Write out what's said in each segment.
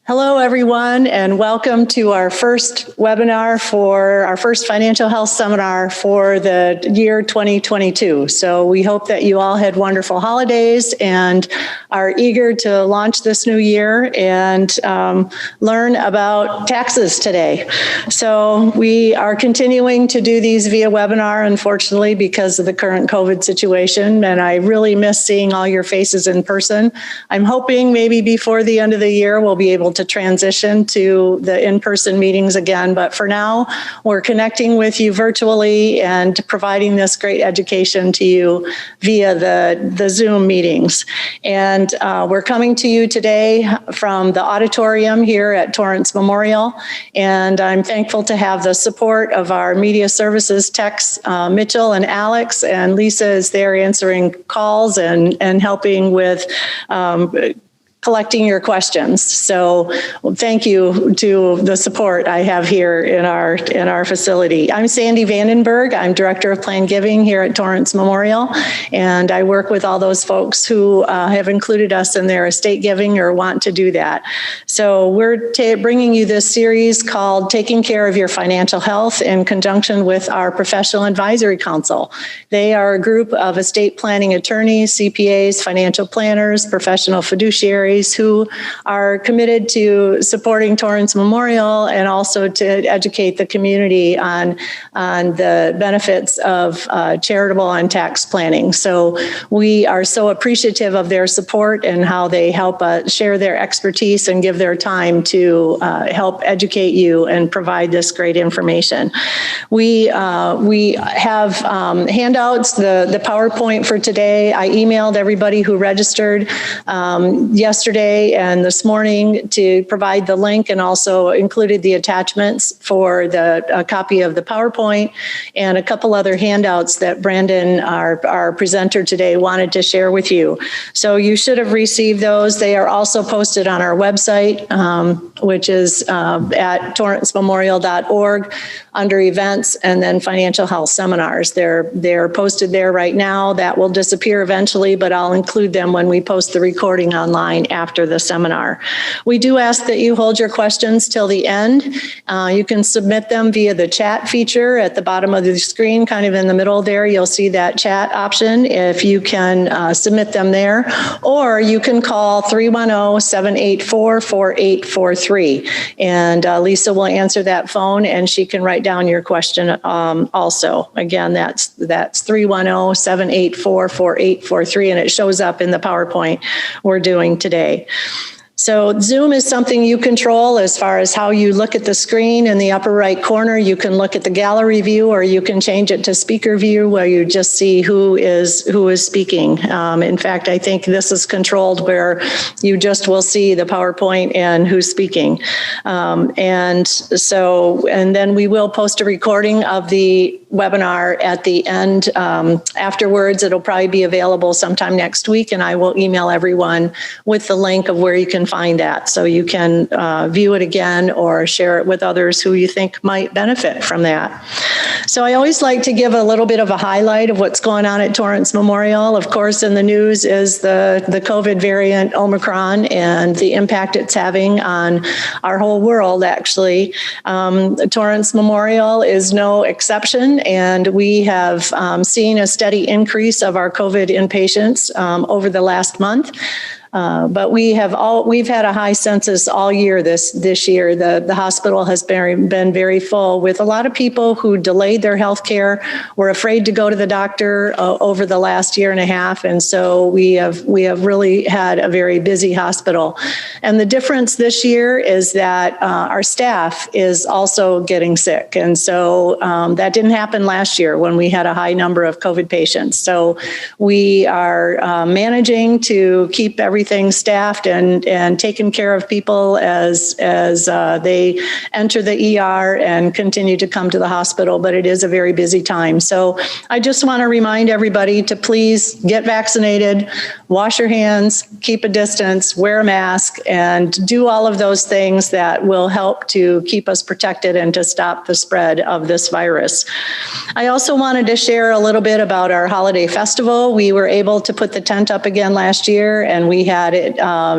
Hello, everyone, and welcome to our first webinar for our first financial health seminar for the year 2022. So we hope that you all had wonderful holidays and are eager to launch this new year and learn about taxes today. So we are continuing to do these via webinar, unfortunately, because of the current COVID situation, and I really miss seeing all your faces in person. I'm hoping maybe before the end of the year we'll be able to transition to the in-person meetings again. But for now, we're connecting with you virtually and providing this great education to you via the Zoom meetings. And we're coming to you today from the auditorium here at Torrance Memorial. And I'm thankful to have the support of our media services techs, Mitchell and Alex, and Lisa is there answering calls and helping with collecting your questions. So thank you to the support I have here in our facility. I'm Sandy Vandenberg. I'm Director of Planned Giving here at Torrance Memorial, and I work with all those folks who have included us in their estate giving or want to do that. So we're bringing you this series called Taking Care of Your Financial Health in conjunction with our Professional Advisory Council. They are a group of estate planning attorneys, CPAs, financial planners, professional fiduciaries, who are committed to supporting Torrance Memorial and also to educate the community on the benefits of charitable and tax planning. So we are so appreciative of their support and how they help share their expertise and give their time to help educate you and provide this great information. We have handouts, the PowerPoint for today. I emailed everybody who registered yesterday and this morning to provide the link, and also included the attachments for a copy of the PowerPoint and a couple other handouts that Brandon, our presenter today, wanted to share with you. So you should have received those. They are also posted on our website, which is at torrancememorial.org under events and then financial health seminars. They're posted there right now. That will disappear eventually, but I'll include them when we post the recording online after the seminar. We do ask that you hold your questions till the end. You can submit them via the chat feature at the bottom of the screen, kind of in the middle there. You'll see that chat option if you can submit them there, or you can call 310-784-4843. And Lisa will answer that phone and she can write down your question also. Again, that's 310-784-4843, and it shows up in the PowerPoint we're doing today. So Zoom is something you control as far as how you look at the screen. In the upper right corner, you can look at the gallery view, or you can change it to speaker view where you just see who is speaking. In fact, I think this is controlled where you just will see the PowerPoint and who's speaking. And then we will post a recording of the webinar at the end. Afterwards, it'll probably be available sometime next week, and I will email everyone with the link of where you can find that, so you can view it again or share it with others who you think might benefit from that. So I always like to give a little bit of a highlight of what's going on at Torrance Memorial. Of course, in the news is the COVID variant Omicron and the impact it's having on our whole world, actually. Torrance Memorial is no exception, and we have seen a steady increase of our COVID inpatients over the last month. But we've had a high census all year this year. The hospital has been very full with a lot of people who delayed their health care, were afraid to go to the doctor over the last year and a half. And so we have really had a very busy hospital. And the difference this year is that our staff is also getting sick. And so that didn't happen last year when we had a high number of COVID patients. So we are managing to keep everything staffed and taking care of people as they enter the ER and continue to come to the hospital, but it is a very busy time. So I just want to remind everybody to please get vaccinated, wash your hands, keep a distance, wear a mask, and do all of those things that will help to keep us protected and to stop the spread of this virus. I also wanted to share a little bit about our holiday festival. We were able to put the tent up again last year, and we had it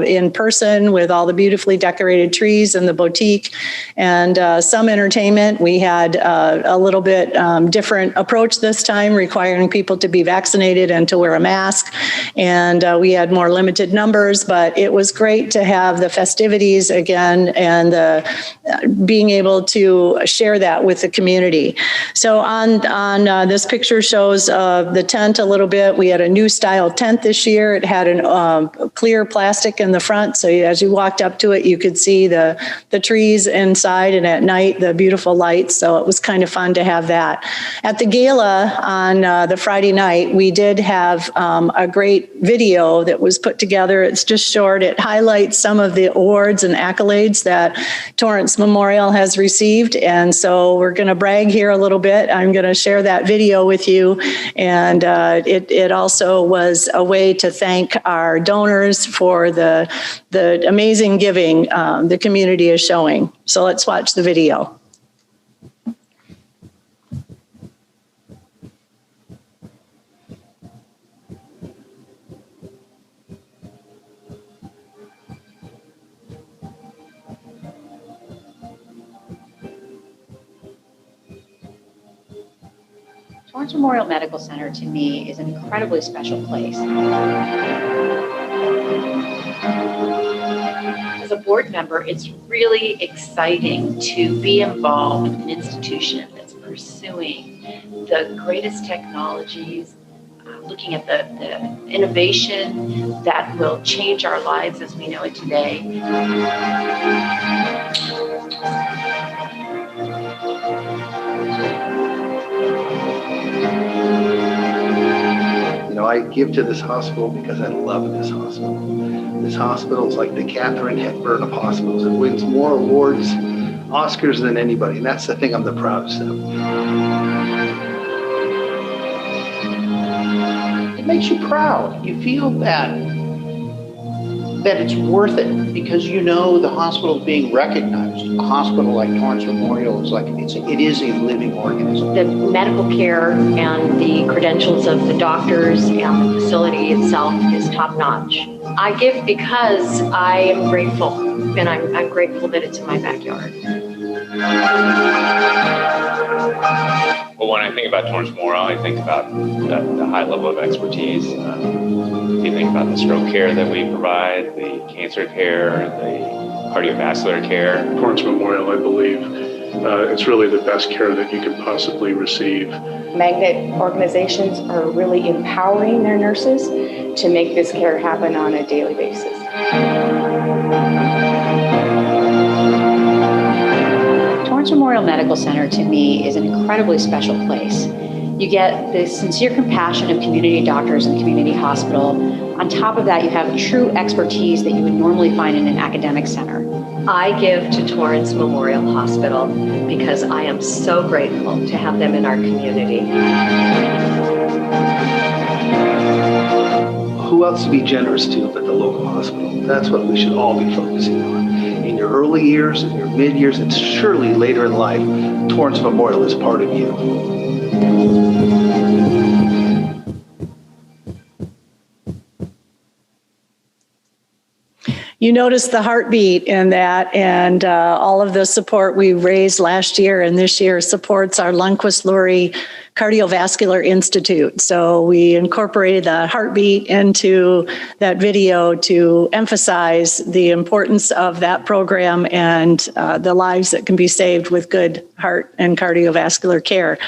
in person with all the beautifully decorated trees and the boutique and some entertainment. We had a little bit different approach this time, requiring people to be vaccinated and to wear a mask. And we had more limited numbers, but it was great to have the festivities again and being able to share that with the community. So on this picture shows the tent a little bit. We had a new style tent this year. It had an clear plastic in the front, so as you walked up to it, you could see the trees inside, and at night the beautiful lights. So it was kind of fun to have that. At the gala on the Friday night, we did have a great video that was put together. It's just short. It highlights some of the awards and accolades that Torrance Memorial has received, and so we're going to brag here a little bit. I'm going to share that video with you, and it also was a way to thank our donors for the amazing giving the community is showing. So let's watch the video. Torrance Memorial Medical Center to me is an incredibly special place. As a board member, it's really exciting to be involved with an institution that's pursuing the greatest technologies, looking at the innovation that will change our lives as we know it today. I give to this hospital because I love this hospital. This hospital is like the Katharine Hepburn of hospitals. It wins more awards, Oscars than anybody, and that's the thing I'm the proudest of. It makes you proud. You feel that it's worth it because you know the hospital is being recognized. A hospital like Torrance Memorial is it is a living organism. The medical care and the credentials of the doctors and the facility itself is top notch. I give because I am grateful, and I'm grateful that it's in my backyard. Well, when I think about Torrance Memorial, I think about the high level of expertise. If you think about the stroke care that we provide, the cancer care, the cardiovascular care. Torrance Memorial, I believe, it's really the best care that you could possibly receive. Magnet organizations are really empowering their nurses to make this care happen on a daily basis. Torrance Memorial Medical Center to me is an incredibly special place. You get the sincere compassion of community doctors and community hospital. On top of that, you have true expertise that you would normally find in an academic center. I give to Torrance Memorial Hospital because I am so grateful to have them in our community. Who else to be generous to but the local hospital? That's what we should all be focusing on. In your early years, in your mid years, and surely later in life, Torrance Memorial is part of you. You notice the heartbeat in that, and all of the support we raised last year and this year supports our Lundquist-Lurie Cardiovascular Institute. So we incorporated the heartbeat into that video to emphasize the importance of that program and the lives that can be saved with good heart and cardiovascular care.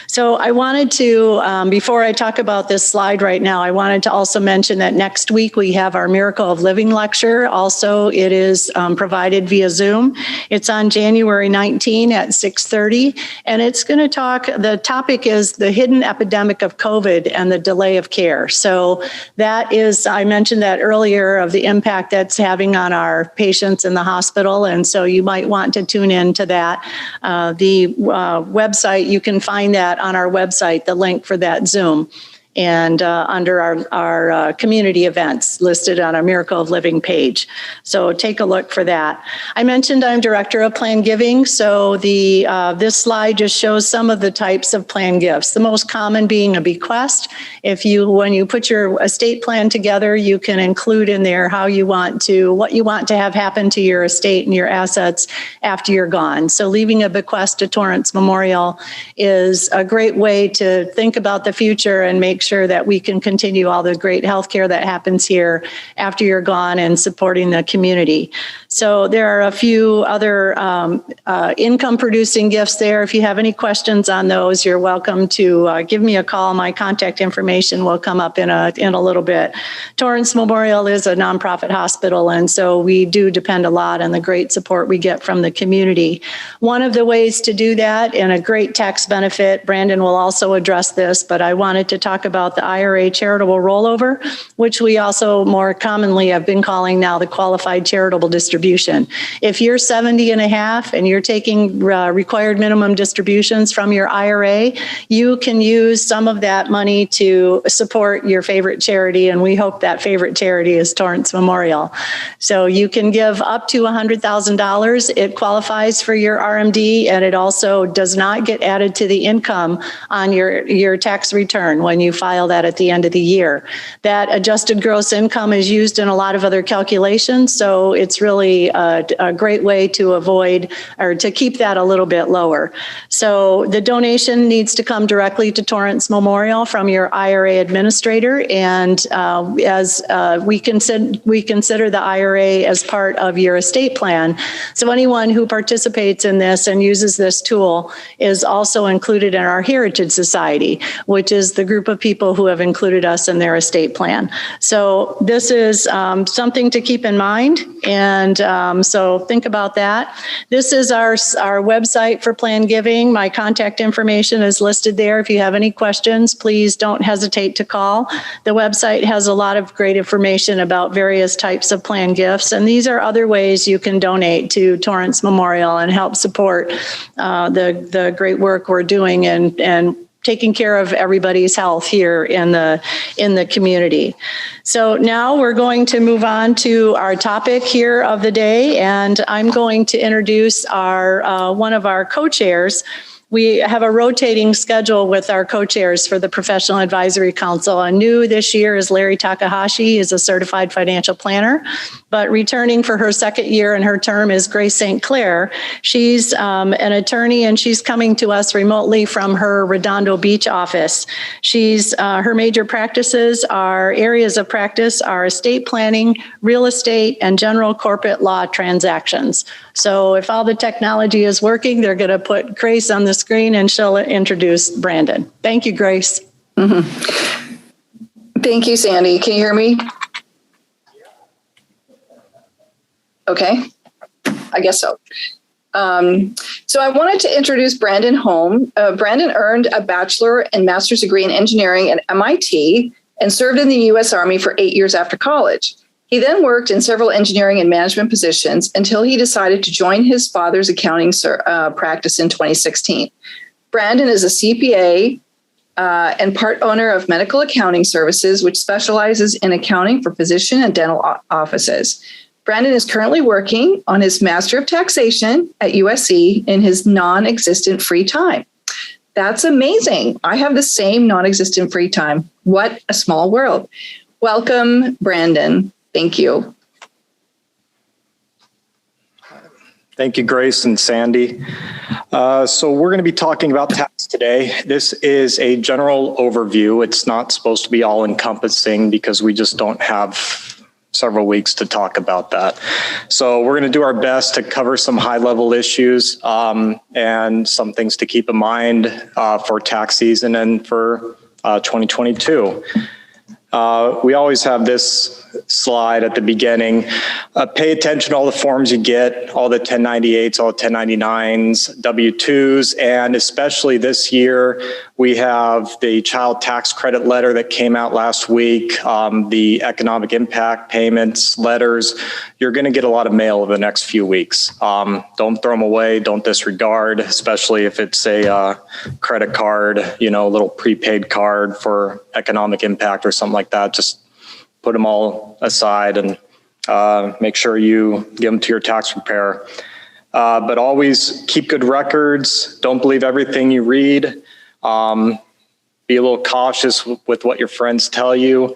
So I wanted to, before I talk about this slide right now, I wanted to also mention that next week we have our Miracle of Living lecture. Also, it is provided via Zoom. It's on January 19 at 6:30, and it's going to talk, the topic is the hidden epidemic of COVID and the delay of care. So that is, I mentioned that earlier, of the impact that's having on our patients in the hospital, and so you might want to tune in to that. The website, you can find that on our website, the link for that Zoom. and under our community events listed on our Miracle of Living page. So take a look for that. I mentioned I'm Director of Plan Giving, so this slide just shows some of the types of plan gifts. The most common being a bequest. When you put your estate plan together, you can include in there what you want to have happen to your estate and your assets after you're gone. So leaving a bequest to Torrance Memorial is a great way to think about the future and make sure that we can continue all the great healthcare that happens here after you're gone and supporting the community. So there are a few other income producing gifts there. If you have any questions on those, you're welcome to give me a call. My contact information will come up in a little bit. Torrance Memorial is a nonprofit hospital, and so we do depend a lot on the great support we get from the community. One of the ways to do that, and a great tax benefit, Brandon will also address this, but I wanted to talk about the IRA Charitable Rollover, which we also more commonly have been calling now the Qualified Charitable Distribution. If you're 70 and a half and you're taking required minimum distributions from your IRA, you can use some of that money to support your favorite charity, and we hope that favorite charity is Torrance Memorial. So you can give up to $100,000. It qualifies for your RMD, and it also does not get added to the income on your tax return when you file that at the end of the year. That adjusted gross income is used in a lot of other calculations, so it's really a great way to avoid or to keep that a little bit lower. So the donation needs to come directly to Torrance Memorial from your IRA administrator, and as we consider the IRA as part of your estate plan. So anyone who participates in this and uses this tool is also included in our Heritage Society, which is the group of people who have included us in their estate plan. So this is something to keep in mind, and so think about that. This is our website for plan giving. My contact information is listed there. If you have any questions, please don't hesitate to call. The website has a lot of great information about various types of plan gifts, and these are other ways you can donate to Torrance Memorial and help support the great work we're doing and taking care of everybody's health here in the community. So now we're going to move on to our topic here of the day, and I'm going to introduce one of our co-chairs. We have a rotating schedule with our co-chairs for the Professional Advisory Council. And new this year is Larry Takahashi, is a certified financial planner. But returning for her second year in her term is Grace St. Clair. She's an attorney, and she's coming to us remotely from her Redondo Beach office. Her major areas of practice are estate planning, real estate, and general corporate law transactions. So if all the technology is working, they're going to put Grace on the screen and she'll introduce Brandon. Thank you, Grace. Mm-hmm. Thank you, Sandy. Can you hear me? Okay, I guess so. So I wanted to introduce Brandon Hohm. Brandon earned a bachelor and master's degree in engineering at MIT and served in the U.S. Army for 8 years after college. He then worked in several engineering and management positions until he decided to join his father's accounting practice in 2016. Brandon is a CPA and part owner of Medical Accounting Services, which specializes in accounting for physician and dental offices. Brandon is currently working on his Master of Taxation at USC in his non-existent free time. That's amazing. I have the same non-existent free time. What a small world. Welcome, Brandon. Thank you. Thank you, Grace and Sandy. So we're going to be talking about tax today. This is a general overview. It's not supposed to be all encompassing because we just don't have several weeks to talk about that. So we're going to do our best to cover some high-level issues and some things to keep in mind for tax season and for 2022. We always have this slide at the beginning. Pay attention to all the forms you get, all the 1098s, all the 1099s, W-2s, and especially this year, we have the child tax credit letter that came out last week, the economic impact payments letters. You're going to get a lot of mail over the next few weeks. Don't throw them away. Don't disregard, especially if it's a credit card, a little prepaid card for economic impact or something like that. Just put them all aside and make sure you give them to your tax preparer. But always keep good records. Don't believe everything you read. Be a little cautious with what your friends tell you.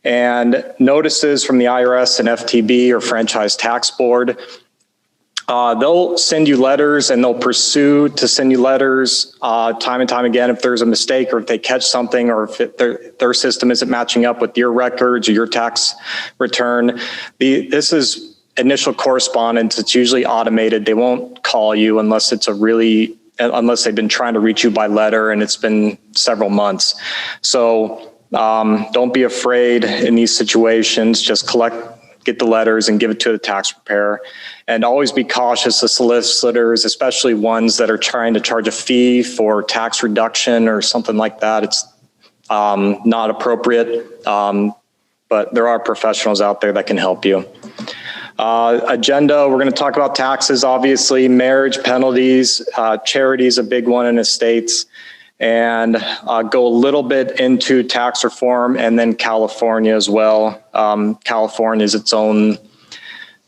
And notices from the IRS and FTB or Franchise Tax Board, they'll send you letters and they'll pursue to send you letters time and time again if there's a mistake or if they catch something or if their system isn't matching up with your records or your tax return. This is initial correspondence. It's usually automated. They won't call you unless unless they've been trying to reach you by letter and it's been several months. So don't be afraid in these situations. Just get the letters and give it to the tax preparer. And always be cautious of solicitors, especially ones that are trying to charge a fee for tax reduction or something like that. It's not appropriate, but there are professionals out there that can help you. Agenda, we're going to talk about taxes, obviously, marriage penalties, charity is a big one in the States, and go a little bit into tax reform and then California as well. California is its own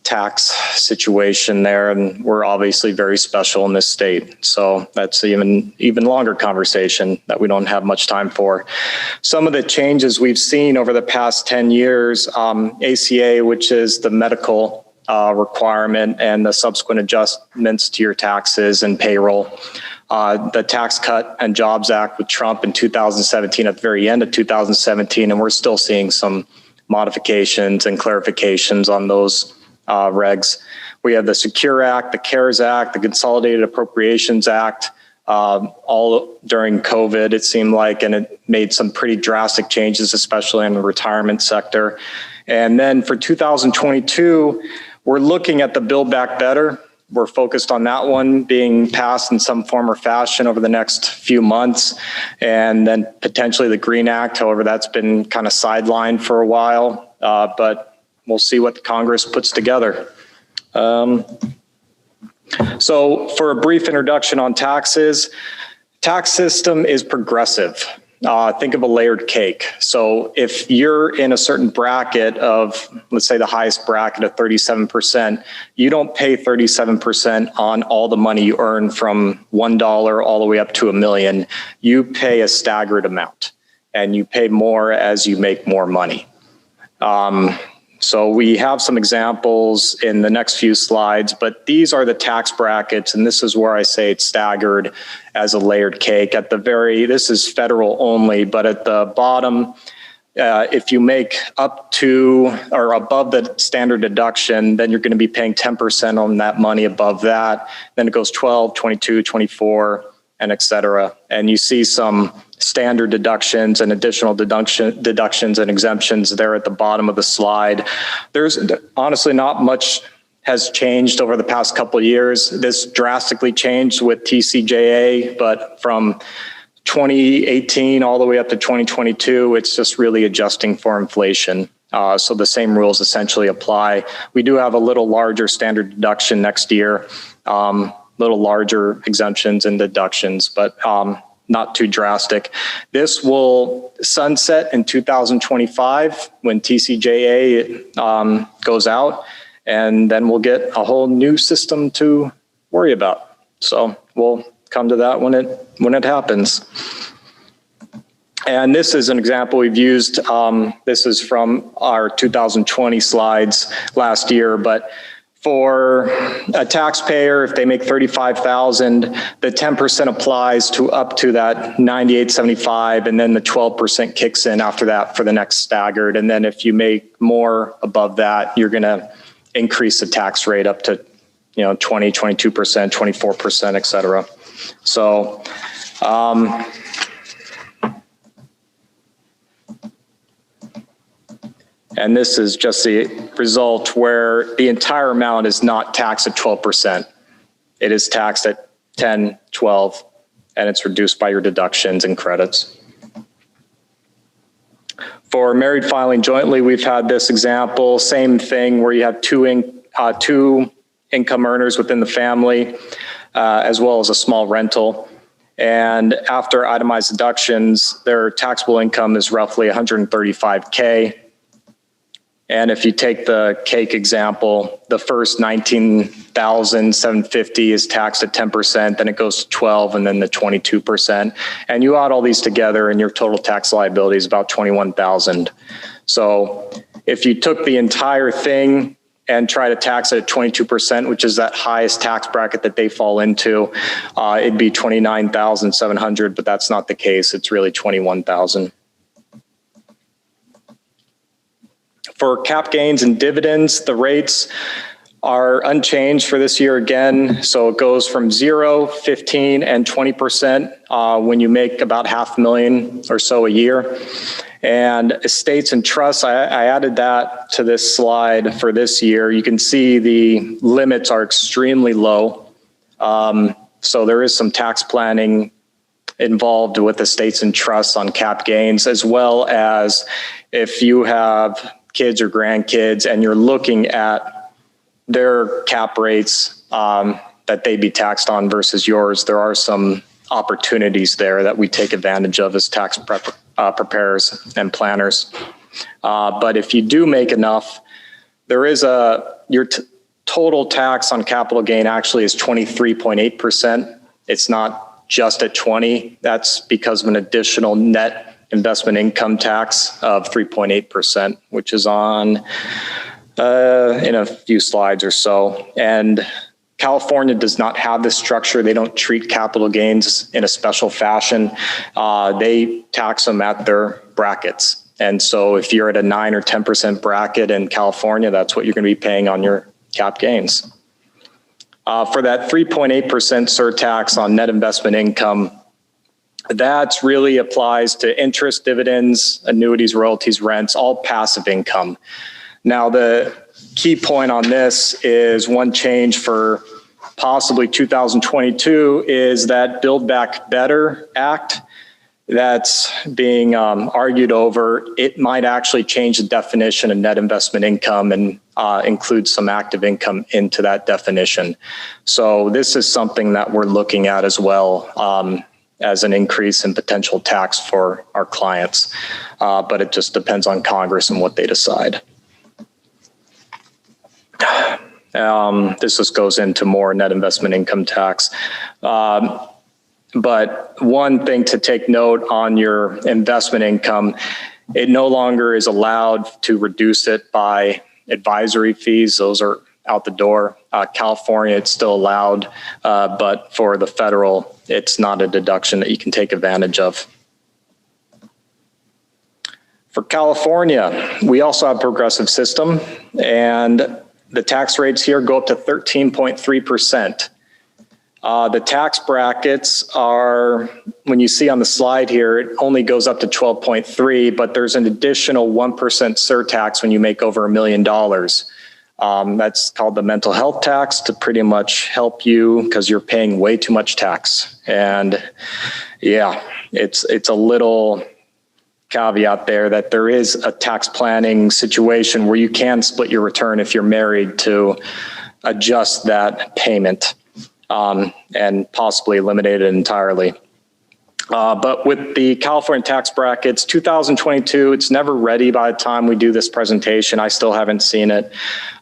tax situation there, and we're obviously very special in this state. So that's even longer conversation that we don't have much time for. Some of the changes we've seen over the past 10 years, ACA, which is the medical requirement and the subsequent adjustments to your taxes and payroll. The Tax Cut and Jobs Act with Trump in 2017 at the very end of 2017, and we're still seeing some modifications and clarifications on those regs. We have the Secure Act, the CARES Act, the Consolidated Appropriations Act, all during COVID, it seemed like, and it made some pretty drastic changes, especially in the retirement sector. And then for 2022, we're looking at the Buildback Better. We're focused on that one being passed in some form or fashion over the next few months. And then potentially the Green Act, however, that's been kind of sidelined for a while, but we'll see what the Congress puts together. So for a brief introduction on taxes, tax system is progressive. Think of a layered cake. So if you're in a certain bracket of, let's say the highest bracket of 37%, you don't pay 37% on all the money you earn from $1 all the way up to $1 million. You pay a staggered amount and you pay more as you make more money. So we have some examples in the next few slides, but these are the tax brackets, and this is where I say it's staggered as a layered cake. This is federal only, but at the bottom, if you make up to or above the standard deduction, then you're going to be paying 10% on that money above that. Then it goes 12, 22, 24, and et cetera. And you see some standard deductions and additional deductions and exemptions there at the bottom of the slide. There's honestly not much has changed over the past couple of years. This drastically changed with TCJA, but from 2018 all the way up to 2022, it's just really adjusting for inflation. So the same rules essentially apply. We do have a little larger standard deduction next year, little larger exemptions and deductions, but not too drastic. This will sunset in 2025 when TCJA goes out, and then we'll get a whole new system to worry about. So we'll come to that when it happens. And this is an example we've used. This is from our 2020 slides last year, but for a taxpayer, if they make $35,000, the 10% applies to up to that $98.75, and then the 12% kicks in after that for the next staggered. And then if you make more above that, you're going to increase the tax rate up to 20, 22%, 24%, et cetera. So And this is just the result where the entire amount is not taxed at 12%. It is taxed at 10, 12, and it's reduced by your deductions and credits. For married filing jointly, we've had this example, same thing where you have two income earners within the family, as well as a small rental. And after itemized deductions, their taxable income is roughly $135K. And if you take the cake example, the first $19,750 is taxed at 10%, then it goes to 12, and then the 22%. And you add all these together, and your total tax liability is about $21,000. So if you took the entire thing and try to tax it at 22%, which is that highest tax bracket that they fall into, it'd be $29,700, but that's not the case. It's really $21,000. For cap gains and dividends, the rates are unchanged for this year again. So it goes from 0, 15, and 20% when you make about $500,000 or so a year. And estates and trusts, I added that to this slide for this year. You can see the limits are extremely low. So there is some tax planning involved with estates and trusts on cap gains, as well as if you have kids or grandkids and you're looking at their cap rates that they'd be taxed on versus yours, there are some opportunities there that we take advantage of as tax preparers and planners. But if you do make enough, there is your total tax on capital gain actually is 23.8%. It's not just at 20. That's because of an additional net investment income tax of 3.8%, which is on in a few slides or so. And California does not have this structure. They don't treat capital gains in a special fashion. They tax them at their brackets. And so if you're at a 9 or 10% bracket in California, that's what you're going to be paying on your cap gains. For that 3.8% surtax on net investment income, that really applies to interest, dividends, annuities, royalties, rents, all passive income. Now, the key point on this is one change for possibly 2022 is that Buildback Better Act that's being argued over. It might actually change the definition of net investment income and include some active income into that definition. So this is something that we're looking at as well. As an increase in potential tax for our clients. But it just depends on Congress and what they decide. This just goes into more net investment income tax. But one thing to take note on your investment income, it no longer is allowed to reduce it by advisory fees. Those are out the door. California, it's still allowed, but for the federal, it's not a deduction that you can take advantage of. For California, we also have a progressive system, and the tax rates here go up to 13.3%. The tax brackets are, when you see on the slide here, it only goes up to 12.3, but there's an additional 1% surtax when you make over $1 million. That's called the mental health tax to pretty much help you because you're paying way too much tax. And yeah, it's a little caveat there that there is a tax planning situation where you can split your return if you're married to adjust that payment and possibly eliminate it entirely. But with the California tax brackets, 2022, it's never ready by the time we do this presentation. I still haven't seen it.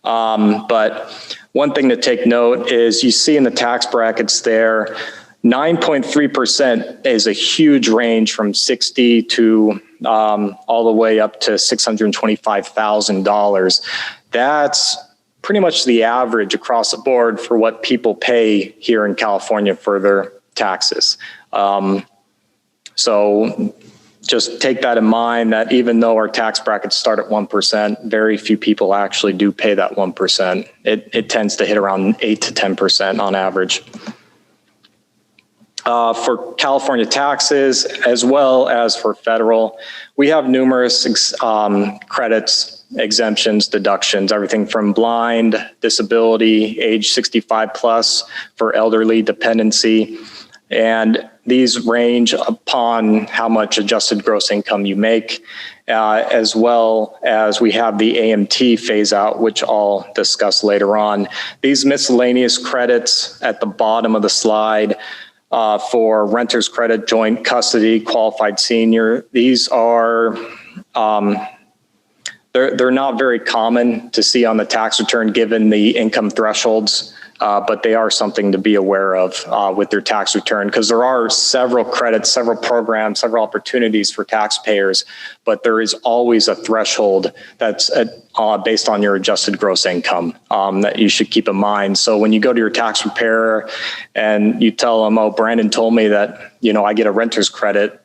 But one thing to take note is you see in the tax brackets there, 9.3% is a huge range from 60 to all the way up to $625,000. That's pretty much the average across the board for what people pay here in California for their taxes. So just take that in mind that even though our tax brackets start at 1%, very few people actually do pay that 1%. It tends to hit around 8 to 10% on average. For California taxes, as well as for federal, we have numerous credits exemptions, deductions, everything from blind, disability, age 65 plus for elderly dependency. And these range upon how much adjusted gross income you make, as well as we have the AMT phase out, which I'll discuss later on. These miscellaneous credits at the bottom of the slide for renter's credit, joint custody, qualified senior, these are, they're not very common to see on the tax return given the income thresholds. But they are something to be aware of with your tax return, because there are several credits, several programs, several opportunities for taxpayers, but there is always a threshold that's based on your adjusted gross income that you should keep in mind. So when you go to your tax preparer and you tell them, oh, Brandon told me that, I get a renter's credit,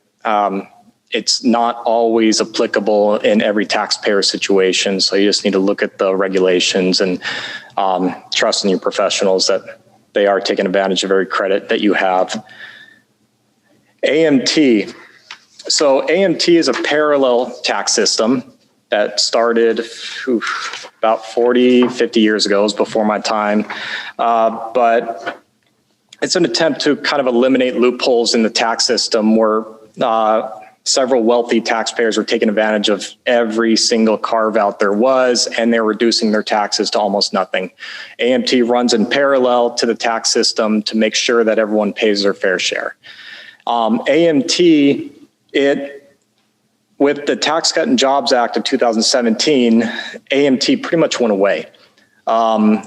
it's not always applicable in every taxpayer situation. So you just need to look at the regulations and trust in your professionals that they are taking advantage of every credit that you have. AMT. So AMT is a parallel tax system that started about 40, 50 years ago. It was before my time. But it's an attempt to kind of eliminate loopholes in the tax system where several wealthy taxpayers were taking advantage of every single carve out there was, and they're reducing their taxes to almost nothing. AMT runs in parallel to the tax system to make sure that everyone pays their fair share. AMT, with the Tax Cut and Jobs Act of 2017, AMT pretty much went away.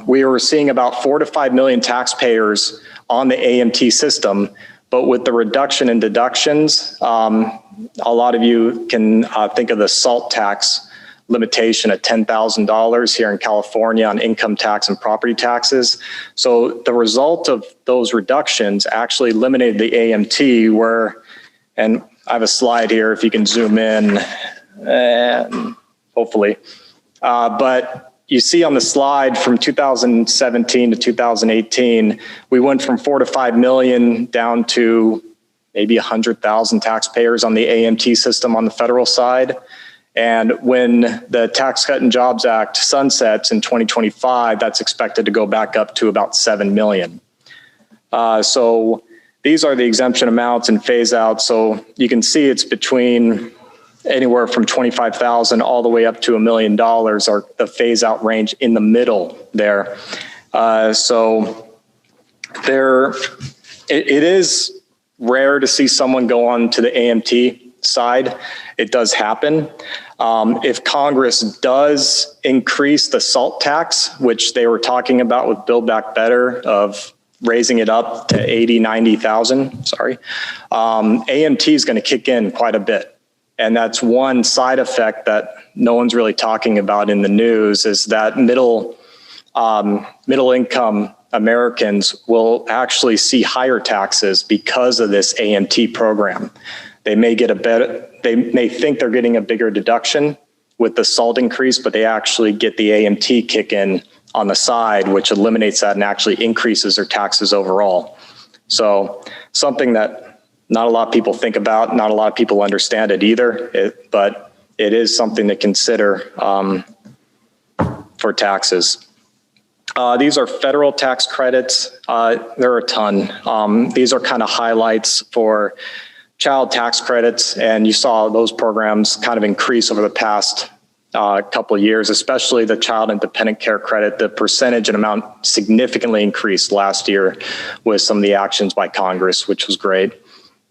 We were seeing about 4 to 5 million taxpayers on the AMT system, but with the reduction in deductions, a lot of you can think of the SALT tax limitation at $10,000 here in California on income tax and property taxes. So the result of those reductions actually eliminated the AMT where, and I have a slide here if you can zoom in, and hopefully, but you see on the slide from 2017 to 2018, we went from 4 to 5 million down to maybe 100,000 taxpayers on the AMT system on the federal side. And when the Tax Cut and Jobs Act sunsets in 2025, that's expected to go back up to about 7 million. So these are the exemption amounts and phase out. So you can see it's between anywhere from 25,000 all the way up to $1 million are the phase out range in the middle there. So it is rare to see someone go on to the AMT side. It does happen. If Congress does increase the SALT tax, which they were talking about with Buildback Better of raising it up to 80, 90,000, AMT is going to kick in quite a bit. And that's one side effect that no one's really talking about in the news is that middle income Americans will actually see higher taxes because of this AMT program. They may think they're getting a bigger deduction with the SALT increase, but they actually get the AMT kick in on the side, which eliminates that and actually increases their taxes overall. So something that not a lot of people think about, not a lot of people understand it either, but it is something to consider for taxes. These are federal tax credits. There are a ton. These are kind of highlights for child tax credits, and you saw those programs kind of increase over the past couple of years, especially the child and dependent care credit. The percentage and amount significantly increased last year with some of the actions by Congress, which was great.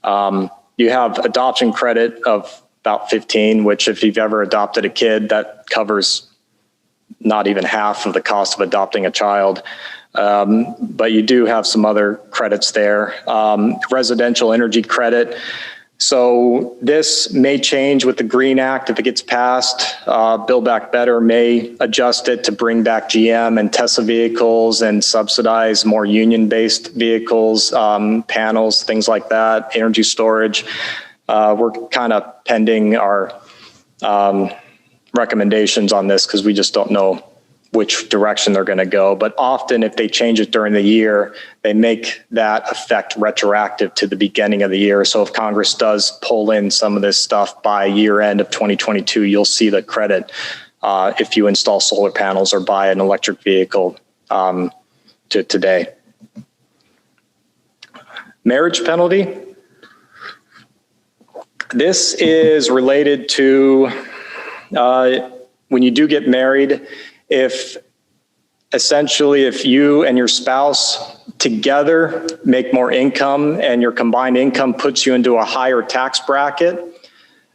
You have adoption credit of about 15, which if you've ever adopted a kid, that covers not even half of the cost of adopting a child. But you do have some other credits there. Residential energy credit. So this may change with the Green Act if it gets passed. Buildback Better may adjust it to bring back GM and Tesla vehicles and subsidize more union-based vehicles, panels, things like that, energy storage. We're kind of pending our recommendations on this because we just don't know which direction they're going to go. But often if they change it during the year, they make that effect retroactive to the beginning of the year. So if Congress does pull in some of this stuff by year end of 2022, you'll see the credit if you install solar panels or buy an electric vehicle to today. Marriage penalty. This is related to when you do get married, if you and your spouse together make more income and your combined income puts you into a higher tax bracket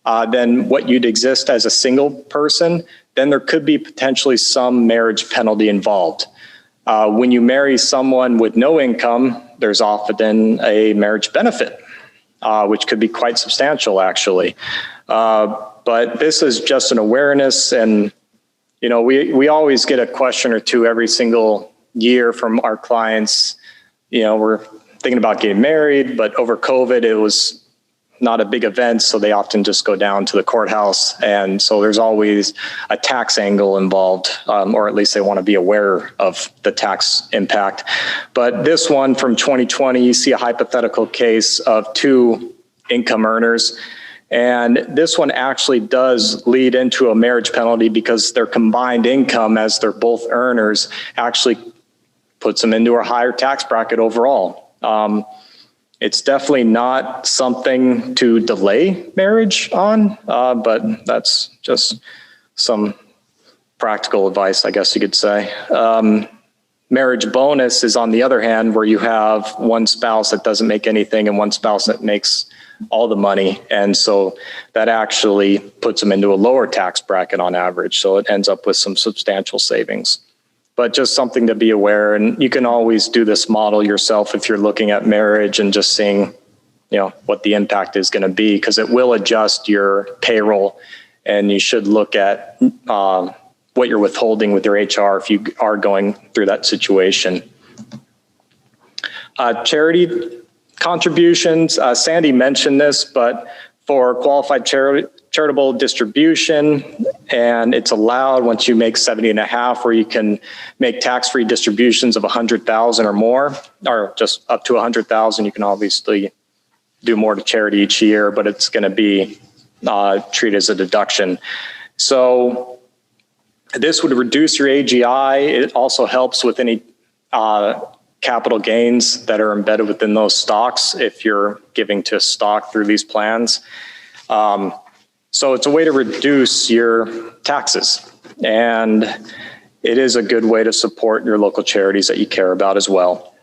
than what you'd exist as a single person, then there could be potentially some marriage penalty involved. When you marry someone with no income, there's often a marriage benefit, which could be quite substantial, actually. But this is just an awareness, and we always get a question or two every single year from our clients. We're thinking about getting married, but over COVID, it was not a big event, so they often just go down to the courthouse. And so there's always a tax angle involved, or at least they want to be aware of the tax impact. But this one from 2020, you see a hypothetical case of two income earners. And this one actually does lead into a marriage penalty because their combined income, as they're both earners, actually puts them into a higher tax bracket overall. It's definitely not something to delay marriage on, but that's just some practical advice, I guess you could say. Marriage bonus is, on the other hand, where you have one spouse that doesn't make anything and one spouse that makes all the money. And so that actually puts them into a lower tax bracket on average. So it ends up with some substantial savings. But just something to be aware, and you can always do this model yourself if you're looking at marriage and just seeing, what the impact is going to be, because it will adjust your payroll, and you should look at what you're withholding with your HR if you are going through that situation. Charity contributions, Sandy mentioned this, but for qualified charitable distribution, and it's allowed once you make 70.5, where you can make tax-free distributions of 100,000 or more, or just up to 100,000. You can obviously do more to charity each year, but it's going to be treated as a deduction. So this would reduce your AGI. It also helps with any capital gains that are embedded within those stocks if you're giving to stock through these plans. So it's a way to reduce your taxes, and it is a good way to support your local charities that you care about as well.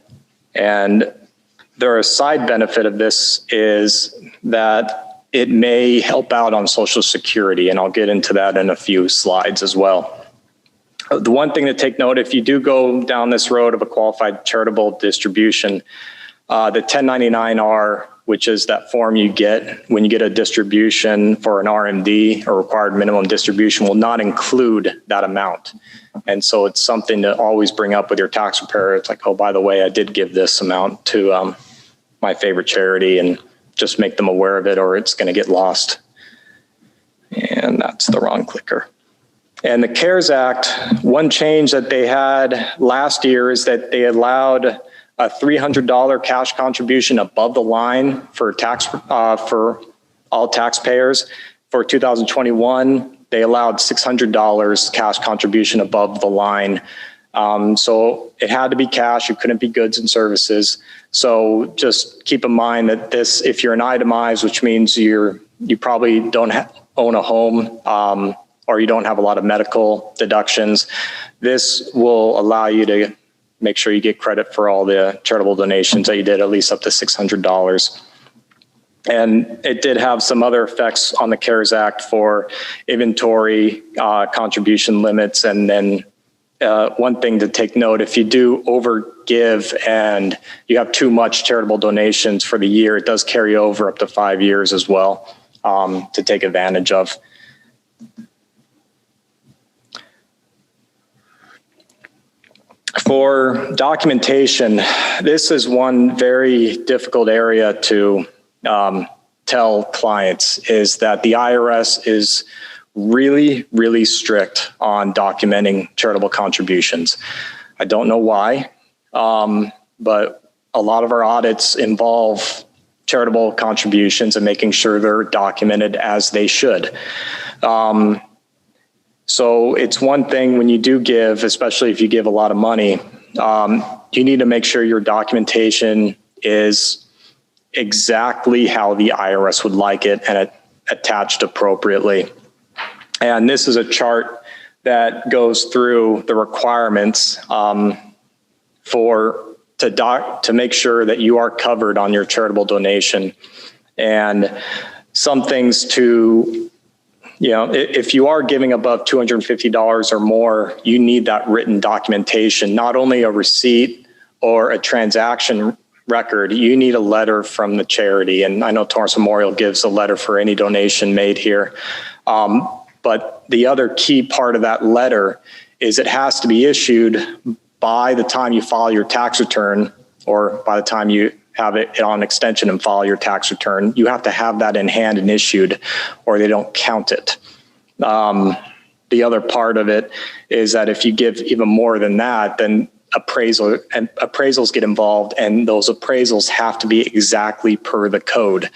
And a side benefit of this is that it may help out on Social Security, and I'll get into that in a few slides as well. The one thing to take note, if you do go down this road of a qualified charitable distribution, the 1099-R, which is that form you get when you get a distribution for an RMD, or required minimum distribution, will not include that amount. And so it's something to always bring up with your tax preparer. It's like, oh, by the way, I did give this amount to my favorite charity, and just make them aware of it, or it's going to get lost. And that's the wrong clicker. And the CARES Act, one change that they had last year is that they allowed a $300 cash contribution above the line for for all taxpayers. For 2021, they allowed $600 cash contribution above the line. So it had to be cash. It couldn't be goods and services. So just keep in mind that this, if you're an itemized, which means you probably don't own a home, or you don't have a lot of medical deductions, this will allow you to make sure you get credit for all the charitable donations that you did, at least up to $600. And it did have some other effects on the CARES Act for inventory, contribution limits. And then one thing to take note, if you do overgive and you have too much charitable donations for the year, it does carry over up to 5 years as well, to take advantage of. For documentation, this is one very difficult area to tell clients, is that the IRS is really, really strict on documenting charitable contributions. I don't know why, but a lot of our audits involve charitable contributions and making sure they're documented as they should. So it's one thing when you do give, especially if you give a lot of money, you need to make sure your documentation is exactly how the IRS would like it and attached appropriately. And this is a chart that goes through the requirements to make sure that you are covered on your charitable donation. And some things to, if you are giving above $250 or more, you need that written documentation, not only a receipt or a transaction record, you need a letter from the charity. And I know Torrance Memorial gives a letter for any donation made here. But the other key part of that letter is it has to be issued by the time you file your tax return, or by the time you have it on extension and file your tax return. You have to have that in hand and issued, or they don't count it. The other part of it is that if you give even more than that, then appraisals get involved, and those appraisals have to be exactly per the code.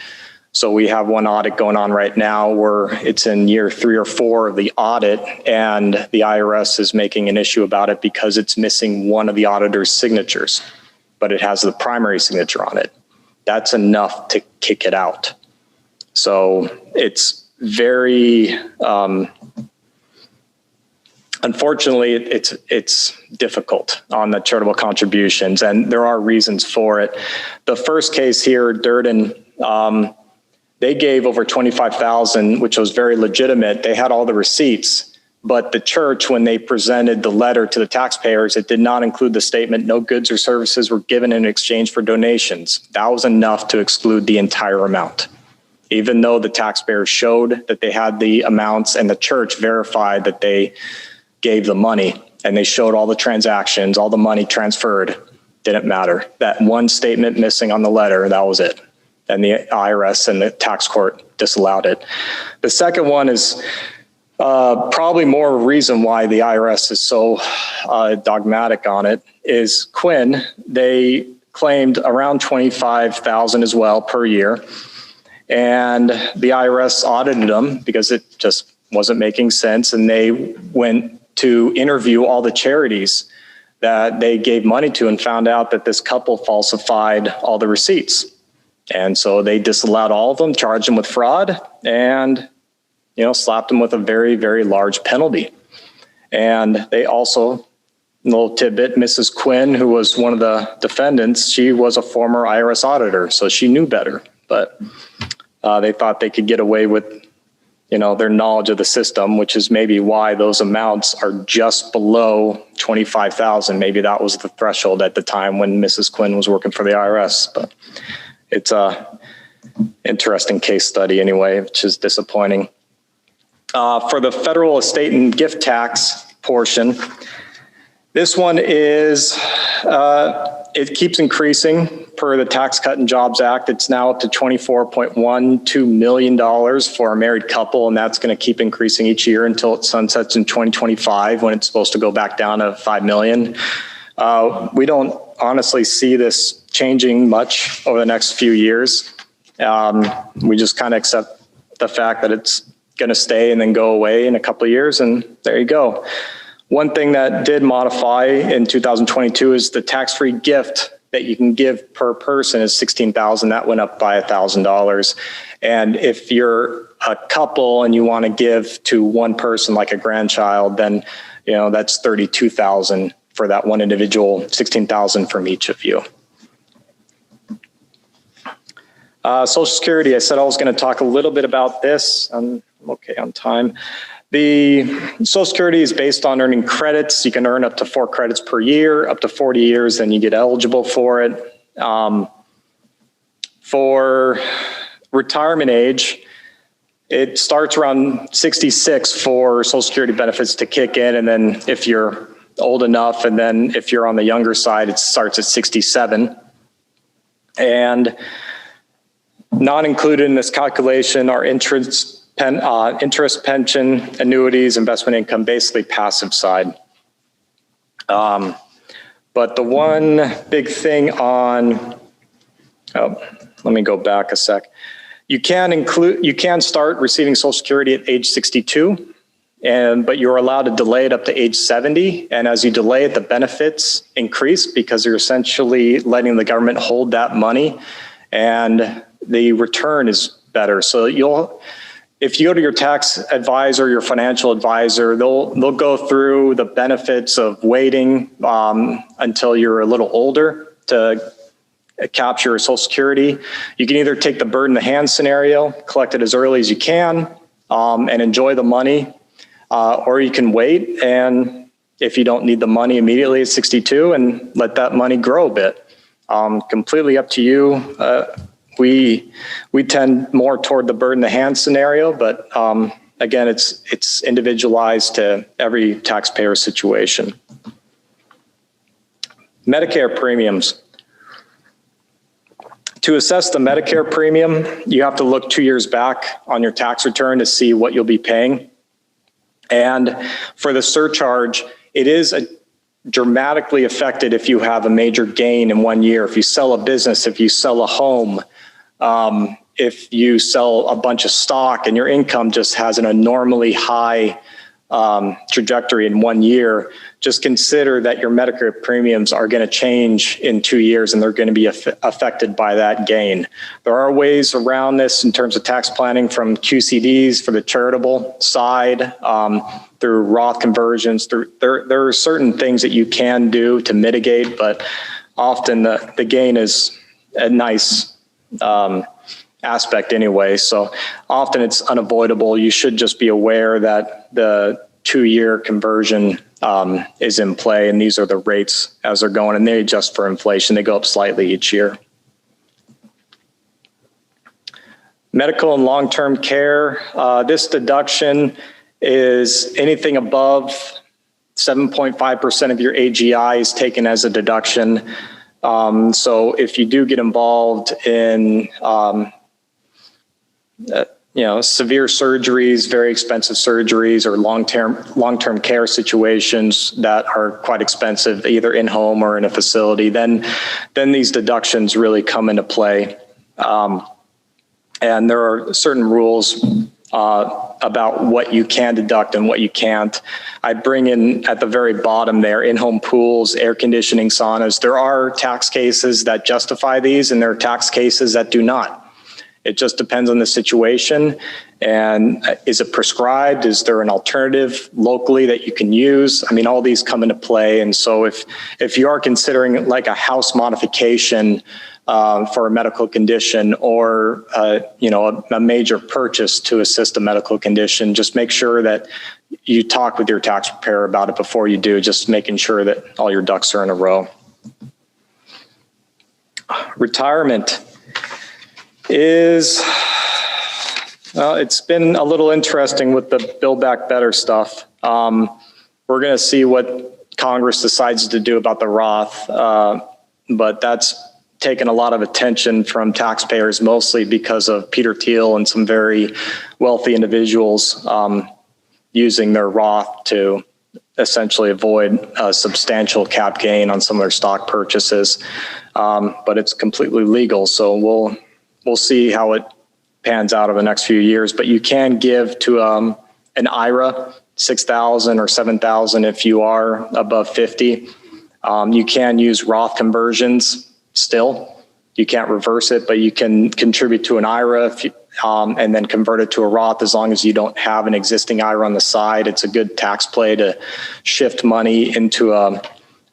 So we have one audit going on right now where it's in year 3 or 4 of the audit, and the IRS is making an issue about it because it's missing one of the auditor's signatures, but it has the primary signature on it. That's enough to kick it out. So it's very, unfortunately, it's difficult on the charitable contributions, and there are reasons for it. The first case here, Durden, they gave over $25,000, which was very legitimate. They had all the receipts, but the church, when they presented the letter to the taxpayers, it did not include the statement, no goods or services were given in exchange for donations. That was enough to exclude the entire amount. Even though the taxpayers showed that they had the amounts and the church verified that they gave the money, and they showed all the transactions, all the money transferred, didn't matter. That one statement missing on the letter, that was it. And the IRS and the tax court disallowed it. The second one is probably more reason why the IRS is so dogmatic on it is Quinn. They claimed around $25,000 as well per year. And the IRS audited them because it just wasn't making sense. And they went to interview all the charities that they gave money to and found out that this couple falsified all the receipts. And so they disallowed all of them, charged them with fraud, and slapped them with a very, very large penalty. And they also, a little tidbit, Mrs. Quinn, who was one of the defendants, she was a former IRS auditor, so she knew better. But they thought they could get away with, their knowledge of the system, which is maybe why those amounts are just below $25,000. Maybe that was the threshold at the time when Mrs. Quinn was working for the IRS. But it's a interesting case study anyway, which is disappointing. For the federal estate and gift tax portion, this one is, it keeps increasing per the Tax Cut and Jobs Act. It's now up to $24.12 million for a married couple, and that's going to keep increasing each year until it sunsets in 2025 when it's supposed to go back down to $5 million. We don't honestly see this changing much over the next few years. We just kind of accept the fact that it's going to stay and then go away in a couple of years, and there you go. One thing that did modify in 2022 is the tax-free gift that you can give per person is $16,000. That went up by $1,000. And if you're a couple and you want to give to one person, like a grandchild, then that's $32,000 for that one individual, $16,000 from each of you. Social Security, I said I was going to talk a little bit about this. I'm okay on time. The Social Security is based on earning credits. You can earn up to 4 credits per year, up to 40 years, then you get eligible for it. For retirement age, it starts around 66 for Social Security benefits to kick in. And then if you're old enough, and then if you're on the younger side, it starts at 67. And not included in this calculation are interest, pension, annuities, investment income, basically passive side. But the one big thing on, let me go back a sec. You can start receiving Social Security at age 62. but you're allowed to delay it up to age 70. And as you delay it, the benefits increase because you're essentially letting the government hold that money, and the return is better. So if you go to your tax advisor, your financial advisor, they'll go through the benefits of waiting until you're a little older to capture Social Security. You can either take the bird in the hand scenario, collect it as early as you can, and enjoy the money, or you can wait, and if you don't need the money immediately at 62, and let that money grow a bit. Completely up to you. We tend more toward the bird in the hand scenario, but again, it's individualized to every taxpayer situation. Medicare premiums. To assess the Medicare premium, you have to look 2 years back on your tax return to see what you'll be paying. And for the surcharge, it is dramatically affected if you have a major gain in 1 year. If you sell a business, if you sell a home, if you sell a bunch of stock and your income just has an abnormally high trajectory in 1 year, just consider that your Medicare premiums are going to change in 2 years, and they're going to be affected by that gain. There are ways around this in terms of tax planning, from QCDs for the charitable side, through Roth conversions. There are certain things that you can do to mitigate, but often the gain is a nice aspect anyway. So often it's unavoidable. You should just be aware that the 2-year conversion is in play, and these are the rates as they're going, and they adjust for inflation. They go up slightly each year. Medical and long-term care. This deduction is anything above 7.5% of your AGI is taken as a deduction. So if you do get involved in severe surgeries, very expensive surgeries, or long-term care situations that are quite expensive, either in home or in a facility, then these deductions really come into play. And there are certain rules about what you can deduct and what you can't. I bring in at the very bottom there, in-home pools, air conditioning, saunas. There are tax cases that justify these, and there are tax cases that do not. It just depends on the situation. And is it prescribed? Is there an alternative locally that you can use? I mean, all these come into play. And so if you are considering like a house modification for a medical condition, or a major purchase to assist a medical condition, just make sure that you talk with your tax preparer about it before you do, just making sure that all your ducks are in a row. Retirement is, well, it's been a little interesting with the Buildback Better stuff. We're going to see what Congress decides to do about the Roth, but that's taken a lot of attention from taxpayers, mostly because of Peter Thiel and some very wealthy individuals using their Roth to essentially avoid a substantial cap gain on some of their stock purchases. But it's completely legal, so we'll see how it pans out over the next few years. But you can give to an IRA $6,000 or $7,000 if you are above 50. You can use Roth conversions still. You can't reverse it, but you can contribute to an IRA and then convert it to a Roth as long as you don't have an existing IRA on the side. It's a good tax play to shift money into an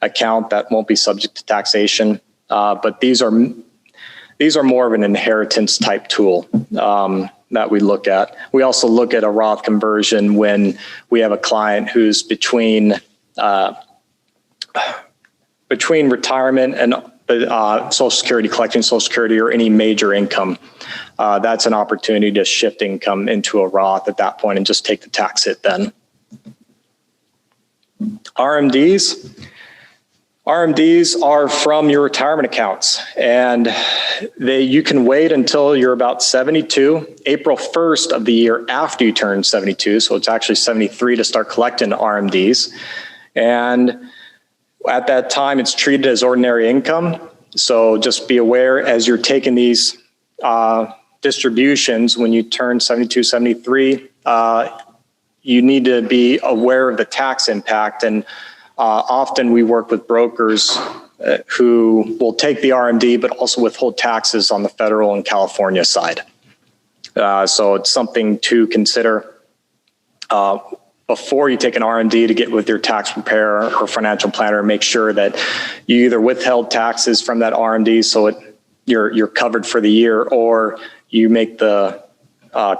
account that won't be subject to taxation. But these are more of an inheritance type tool that we look at. We also look at a Roth conversion when we have a client who's between retirement and Social Security, collecting Social Security or any major income. That's an opportunity to shift income into a Roth at that point and just take the tax hit then. RMDs. RMDs are from your retirement accounts, and you can wait until you're about 72, April 1st of the year after you turn 72. So it's actually 73 to start collecting RMDs. And at that time, it's treated as ordinary income. So just be aware as you're taking these distributions when you turn 72, 73, you need to be aware of the tax impact. And often we work with brokers who will take the RMD, but also withhold taxes on the federal and California side. So it's something to consider before you take an RMD to get with your tax preparer or financial planner. Make sure that you either withheld taxes from that RMD so you're covered for the year, or you make the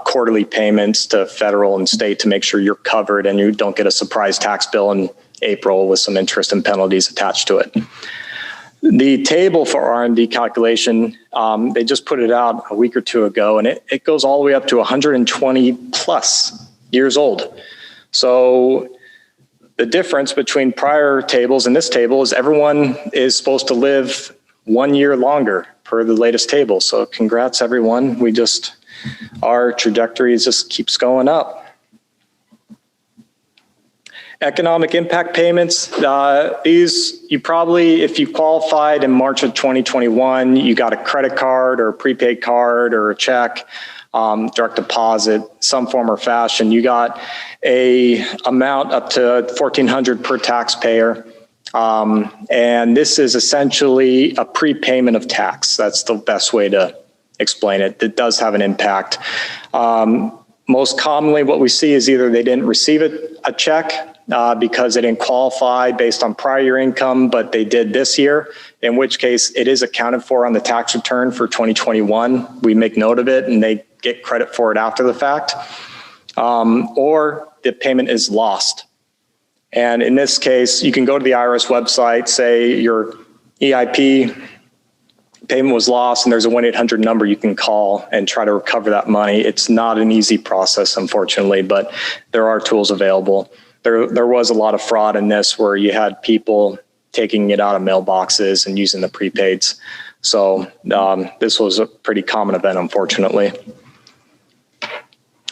quarterly payments to federal and state to make sure you're covered and you don't get a surprise tax bill in April with some interest and penalties attached to it. The table for RMD calculation, they just put it out a week or two ago, and it goes all the way up to 120 plus years old. So the difference between prior tables and this table is everyone is supposed to live 1 year longer per the latest table. So congrats, everyone. Our trajectory just keeps going up. Economic impact payments, these you probably, if you qualified in March of 2021, you got a credit card or a prepaid card or a check, direct deposit, some form or fashion, you got a amount up to $1,400 per taxpayer. And this is essentially a prepayment of tax. That's the best way to explain it. It does have an impact. Most commonly what we see is either they didn't receive a check because they didn't qualify based on prior year income, but they did this year, in which case it is accounted for on the tax return for 2021. We make note of it and they get credit for it after the fact. Or the payment is lost. And in this case, you can go to the IRS website, say your EIP payment was lost, and there's a 1-800 number you can call and try to recover that money. It's not an easy process, unfortunately, but there are tools available. There was a lot of fraud in this where you had people taking it out of mailboxes and using the prepaids. So this was a pretty common event, unfortunately.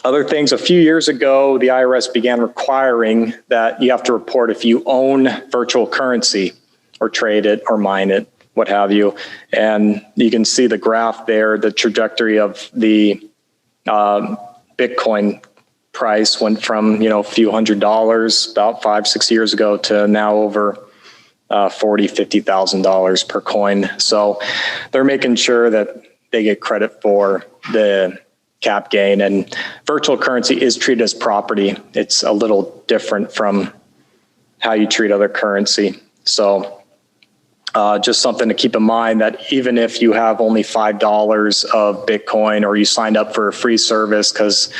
Other things, a few years ago, the IRS began requiring that you have to report if you own virtual currency or trade it or mine it, what have you. And you can see the graph there, the trajectory of the Bitcoin price went from, a few $100s about 5-6 years ago to now over $40,000, $50,000 per coin. So they're making sure that they get credit for the cap gain, and virtual currency is treated as property. It's a little different from how you treat other currency. So just something to keep in mind, that even if you have only $5 of Bitcoin, or you signed up for a free service because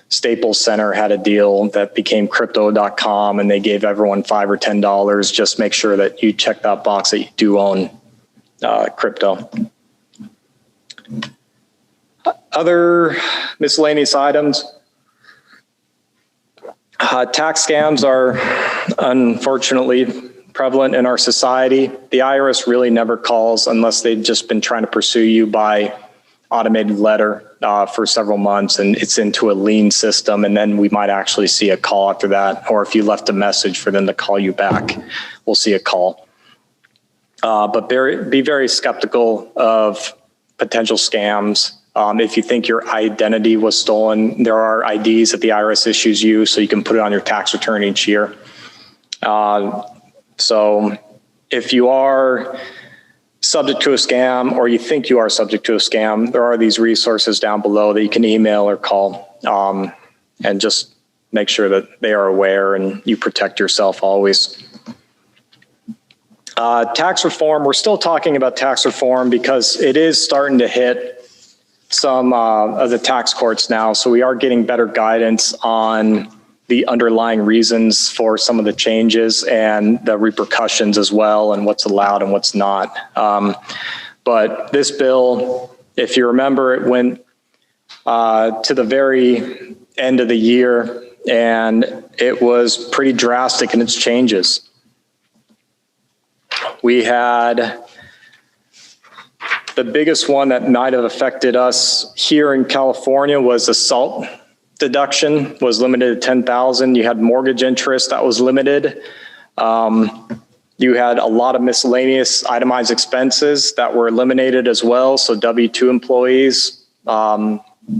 Staples Center had a deal that became crypto.com and they gave everyone $5 or $10, just make sure that you check that box that you do own crypto. Other miscellaneous items. Tax scams are unfortunately prevalent in our society. The IRS really never calls unless they've just been trying to pursue you by automated letter for several months, and it's into a lien system, and then we might actually see a call after that. Or if you left a message for them to call you back, we'll see a call. But be very skeptical of potential scams. If you think your identity was stolen, there are IDs that the IRS issues you, so you can put it on your tax return each year. So if you are subject to a scam, or you think you are subject to a scam, there are these resources down below that you can email or call, and just make sure that they are aware and you protect yourself always. Tax reform, we're still talking about tax reform because it is starting to hit some of the tax courts now. So we are getting better guidance on the underlying reasons for some of the changes and the repercussions as well, and what's allowed and what's not. But this bill, if you remember, it went to the very end of the year, and it was pretty drastic in its changes. We had the biggest one that might have affected us here in California was assault deduction was limited to $10,000. You had mortgage interest that was limited. You had a lot of miscellaneous itemized expenses that were eliminated as well. So W-2 employees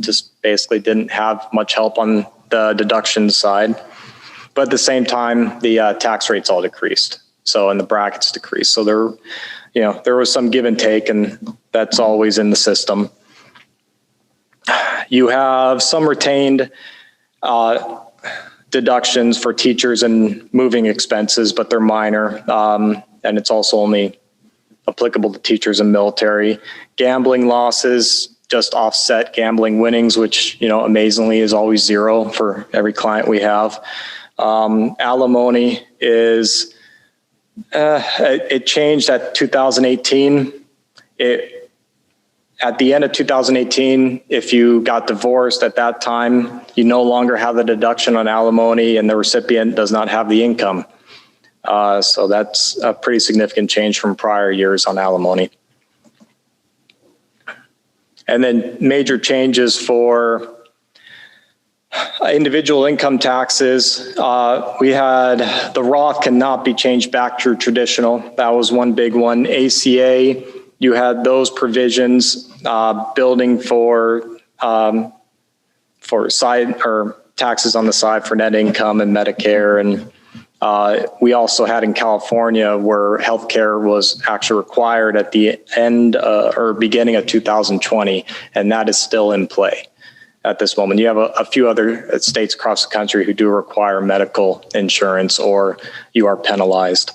just basically didn't have much help on the deduction side. But at the same time, the tax rates all decreased. So, and the brackets decreased. So there was some give and take, and that's always in the system. You have some retained deductions for teachers and moving expenses, but they're minor. And it's also only applicable to teachers and military. Gambling losses just offset gambling winnings, which, amazingly is always zero for every client we have. Alimony is, it changed at 2018. At the end of 2018, if you got divorced at that time, you no longer have the deduction on alimony and the recipient does not have the income. So that's a pretty significant change from prior years on alimony. And then major changes for individual income taxes. We had the Roth cannot be changed back to traditional. That was one big one. ACA, you had those provisions, building for side or taxes on the side for net income and Medicare. And we also had in California where healthcare was actually required at the end or beginning of 2020, and that is still in play at this moment. You have a few other states across the country who do require medical insurance, or you are penalized.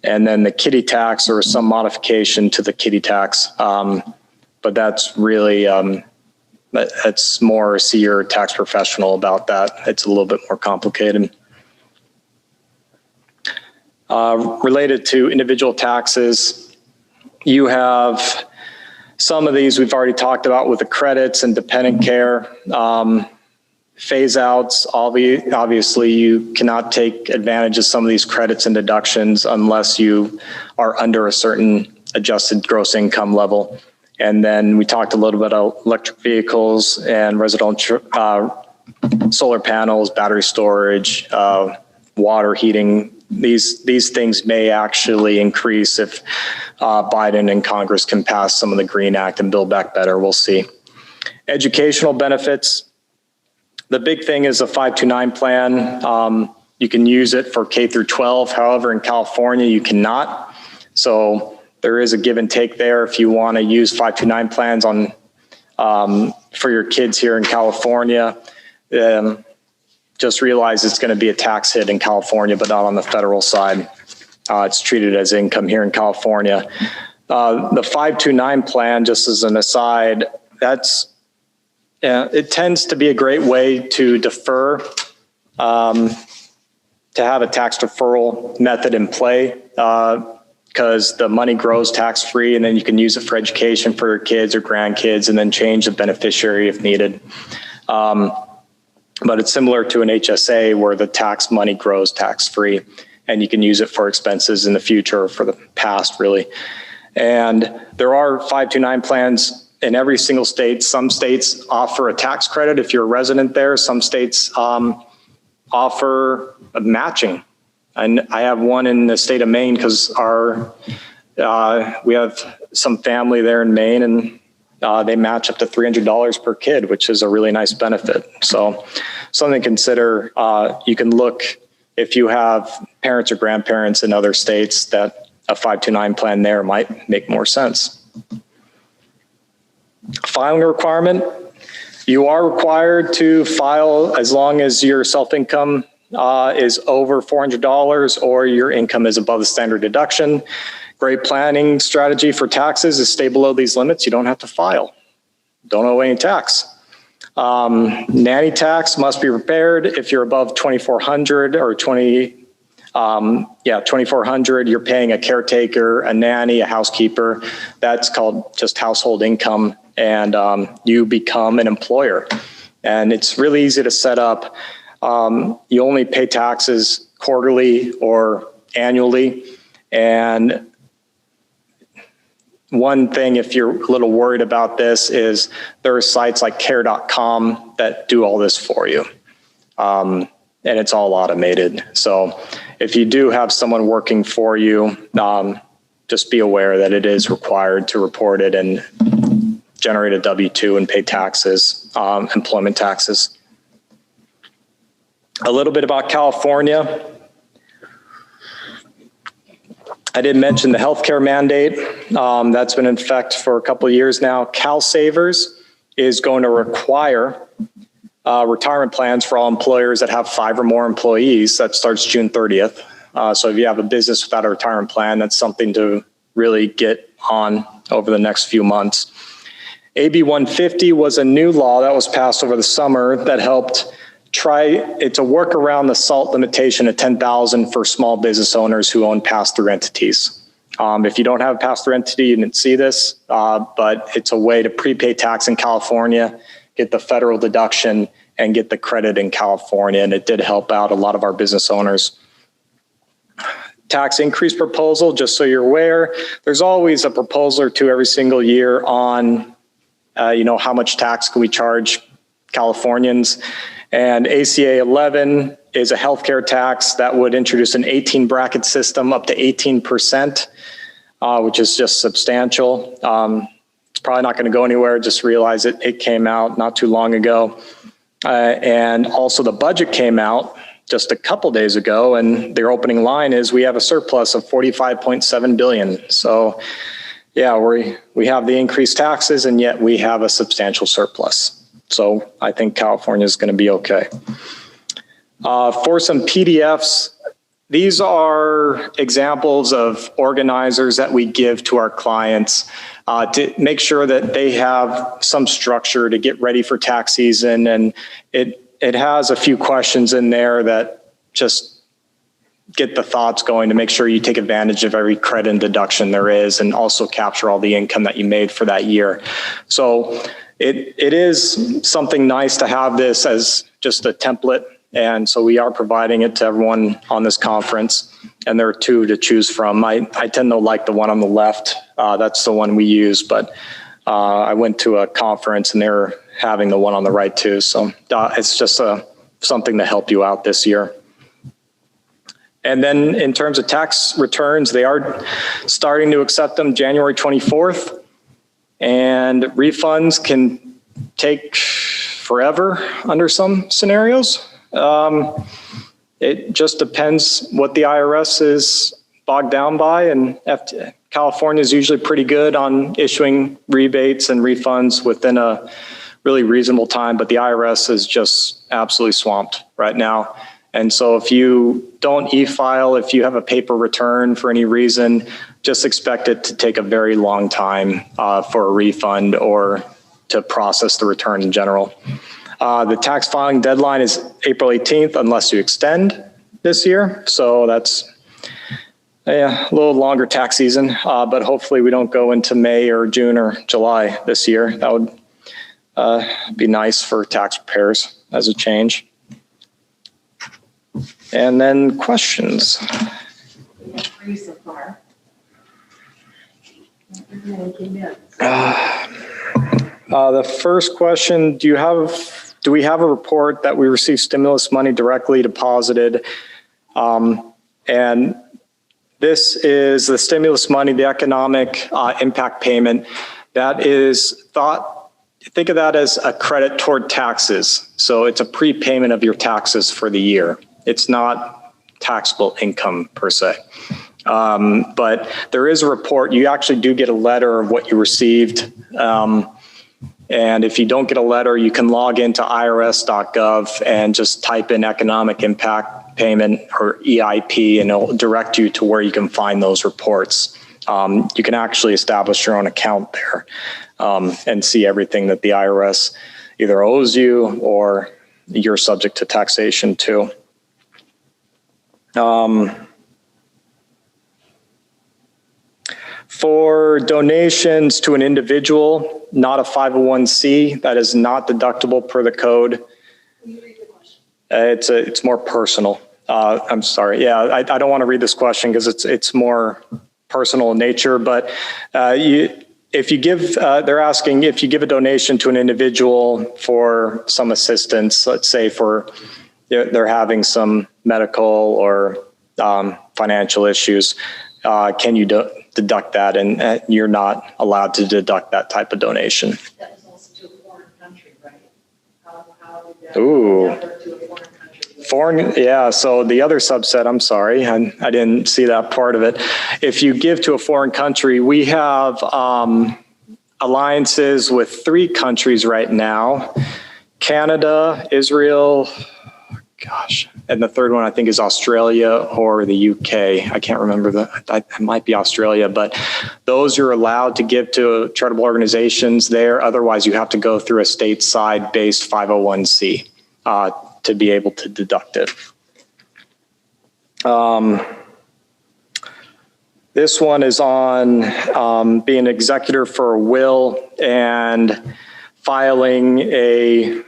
And then the kiddie tax, or some modification to the kiddie tax, but that's really, it's more see your tax professional about that. It's a little bit more complicated. Related to individual taxes, you have some of these we've already talked about with the credits and dependent care. Phase outs, obviously you cannot take advantage of some of these credits and deductions unless you are under a certain adjusted gross income level. And then we talked a little bit about electric vehicles and residential solar panels, battery storage, water heating. These things may actually increase if Biden and Congress can pass some of the Green Act and Build Back Better. We'll see. Educational benefits. The big thing is a 529 plan. You can use it for K through 12. However, in California, you cannot. So there is a give and take there. If you want to use 529 plans for your kids here in California, just realize it's going to be a tax hit in California, but not on the federal side. It's treated as income here in California. The 529 plan, just as an aside, it tends to be a great way to defer, to have a tax deferral method in play, because the money grows tax-free, and then you can use it for education for your kids or grandkids, and then change the beneficiary if needed. But it's similar to an HSA where the tax money grows tax-free, and you can use it for expenses in the future or for the past, really. And there are 529 plans in every single state. Some states offer a tax credit if you're a resident there. Some states offer a matching. And I have one in the state of Maine because we have some family there in Maine, and they match up to $300 per kid, which is a really nice benefit. So something to consider. You can look if you have parents or grandparents in other states that a 529 plan there might make more sense. Filing requirement. You are required to file as long as your self-income is over $400 or your income is above the standard deduction. Great planning strategy for taxes is stay below these limits. You don't have to file. Don't owe any tax. Nanny tax must be prepared if you're above 2,400 or 2,400. You're paying a caretaker, a nanny, a housekeeper. That's called just household income, and you become an employer. And it's really easy to set up. You only pay taxes quarterly or annually, and one thing, if you're a little worried about this, is there are sites like care.com that do all this for you. And it's all automated. So if you do have someone working for you, just be aware that it is required to report it and generate a W-2 and pay taxes, employment taxes. A little bit about California. I did mention the healthcare mandate. That's been in effect for a couple of years now. CalSavers is going to require retirement plans for all employers that have 5 or more employees. That starts June 30th. So if you have a business without a retirement plan, that's something to really get on over the next few months. AB 150 was a new law that was passed over the summer that helped it's a work around the SALT limitation of 10,000 for small business owners who own pass-through entities. If you don't have a pass-through entity, you didn't see this, but it's a way to prepay tax in California, get the federal deduction, and get the credit in California. And it did help out a lot of our business owners. Tax increase proposal, just so you're aware, there's always a proposal or two every single year on, how much tax can we charge Californians. And ACA 11 is a healthcare tax that would introduce an 18 bracket system up to 18%, which is just substantial. It's probably not going to go anywhere. Just realize it came out not too long ago. And also the budget came out just a couple days ago, and their opening line is we have a surplus of $45.7 billion. So yeah, we have the increased taxes, and yet we have a substantial surplus. So I think California is going to be okay. For some PDFs, these are examples of organizers that we give to our clients to make sure that they have some structure to get ready for tax season. And it has a few questions in there that just get the thoughts going to make sure you take advantage of every credit and deduction there is, and also capture all the income that you made for that year. So it is something nice to have this as just a template. And so we are providing it to everyone on this conference. And there are 2 to choose from. I tend to like the one on the left. That's the one we use. But I went to a conference and they were having the one on the right too. So it's just something to help you out this year. And then in terms of tax returns, they are starting to accept them January 24th. And refunds can take forever under some scenarios. It just depends what the IRS is bogged down by, and California is usually pretty good on issuing rebates and refunds within a really reasonable time, but the IRS is just absolutely swamped right now. And so if you don't e-file, if you have a paper return for any reason, just expect it to take a very long time for a refund or to process the return in general. The tax filing deadline is April 18th unless you extend this year. So that's a little longer tax season, but hopefully we don't go into May or June or July this year. That would be nice for tax preparers as a change. And then questions. We have 3 so far. The first question, do we have a report that we received stimulus money directly deposited? And this is the stimulus money, the economic impact payment that is think of that as a credit toward taxes. So it's a prepayment of your taxes for the year. It's not taxable income per se. But there is a report. You actually do get a letter of what you received. And if you don't get a letter, you can log into irs.gov and just type in economic impact payment or EIP, and it'll direct you to where you can find those reports. You can actually establish your own account there and see everything that the IRS either owes you or you're subject to taxation too. For donations to an individual, not a 501c, that is not deductible per the code. Can you read the question? It's more personal. I'm sorry. Yeah, I don't want to read this question because it's more personal in nature. But if you give, they're asking if you give a donation to an individual for some assistance, let's say they're having some medical or financial issues, can you deduct that? And you're not allowed to deduct that type of donation. That was also to a foreign country, right? How did that to a foreign country? foreign, yeah, so the other subset, I'm sorry, I didn't see that part of it. If you give to a foreign country, we have alliances with 3 countries right now: Canada, Israel, gosh, and the third one I think is Australia or the UK. I can't remember it might be Australia, but those you're allowed to give to charitable organizations there. Otherwise, you have to go through a stateside based 501c to be able to deduct it. This one is on being an executor for a will and filing a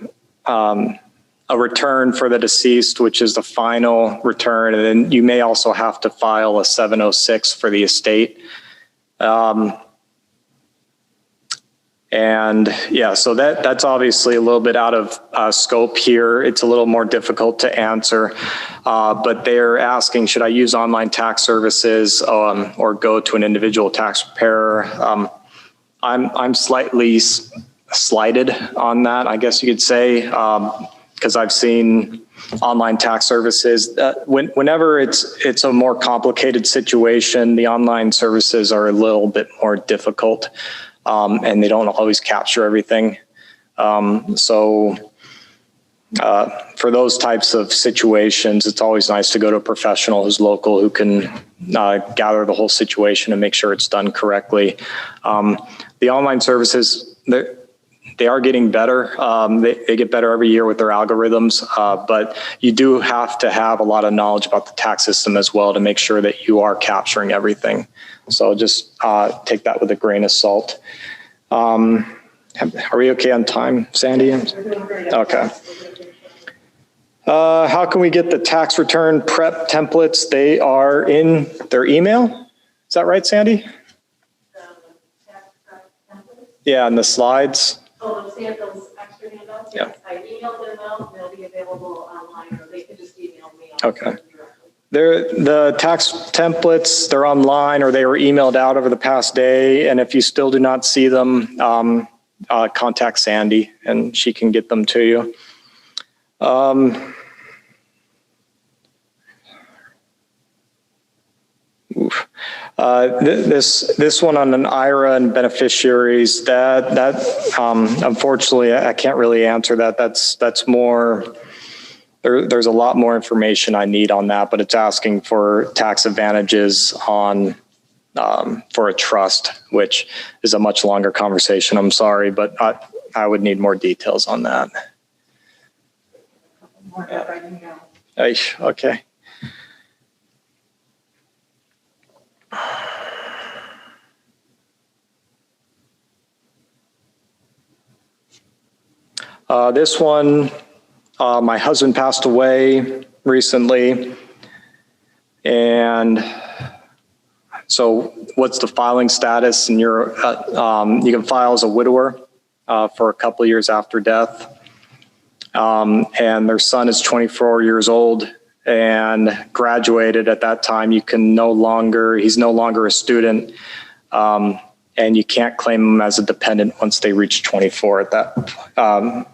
return for the deceased, which is the final return. And then you may also have to file a 706 for the estate. And yeah, so that's obviously a little bit out of scope here. It's a little more difficult to answer, but they're asking, should I use online tax services or go to an individual tax preparer? I'm slightly slighted on that, I guess you could say, because I've seen online tax services. Whenever it's a more complicated situation, the online services are a little bit more difficult. And they don't always capture everything. So for those types of situations, it's always nice to go to a professional who's local, who can gather the whole situation and make sure it's done correctly. The online services, they are getting better. They get better every year with their algorithms, but you do have to have a lot of knowledge about the tax system as well to make sure that you are capturing everything. So just take that with a grain of salt. Are we okay on time, Sandy? Okay. How can we get the tax return prep templates? They are in their email. Is that right, Sandy? Yeah, and the slides. Oh, those extra handouts? Yeah. I emailed them out. They'll be available online, or they can just email me. Okay. The tax templates, they're online or they were emailed out over the past day. And if you still do not see them, contact Sandy and she can get them to you. This one on an IRA and beneficiaries, that unfortunately I can't really answer that. That's more. There's a lot more information I need on that, but it's asking for tax advantages on for a trust, which is a much longer conversation. I'm sorry, but I would need more details on that. Okay. This one, my husband passed away recently, and so what's the filing status? And you can file as a widower for a couple of years after death, and their son is 24 years old and graduated at that time. He's no longer a student, and you can't claim them as a dependent once they reach 24.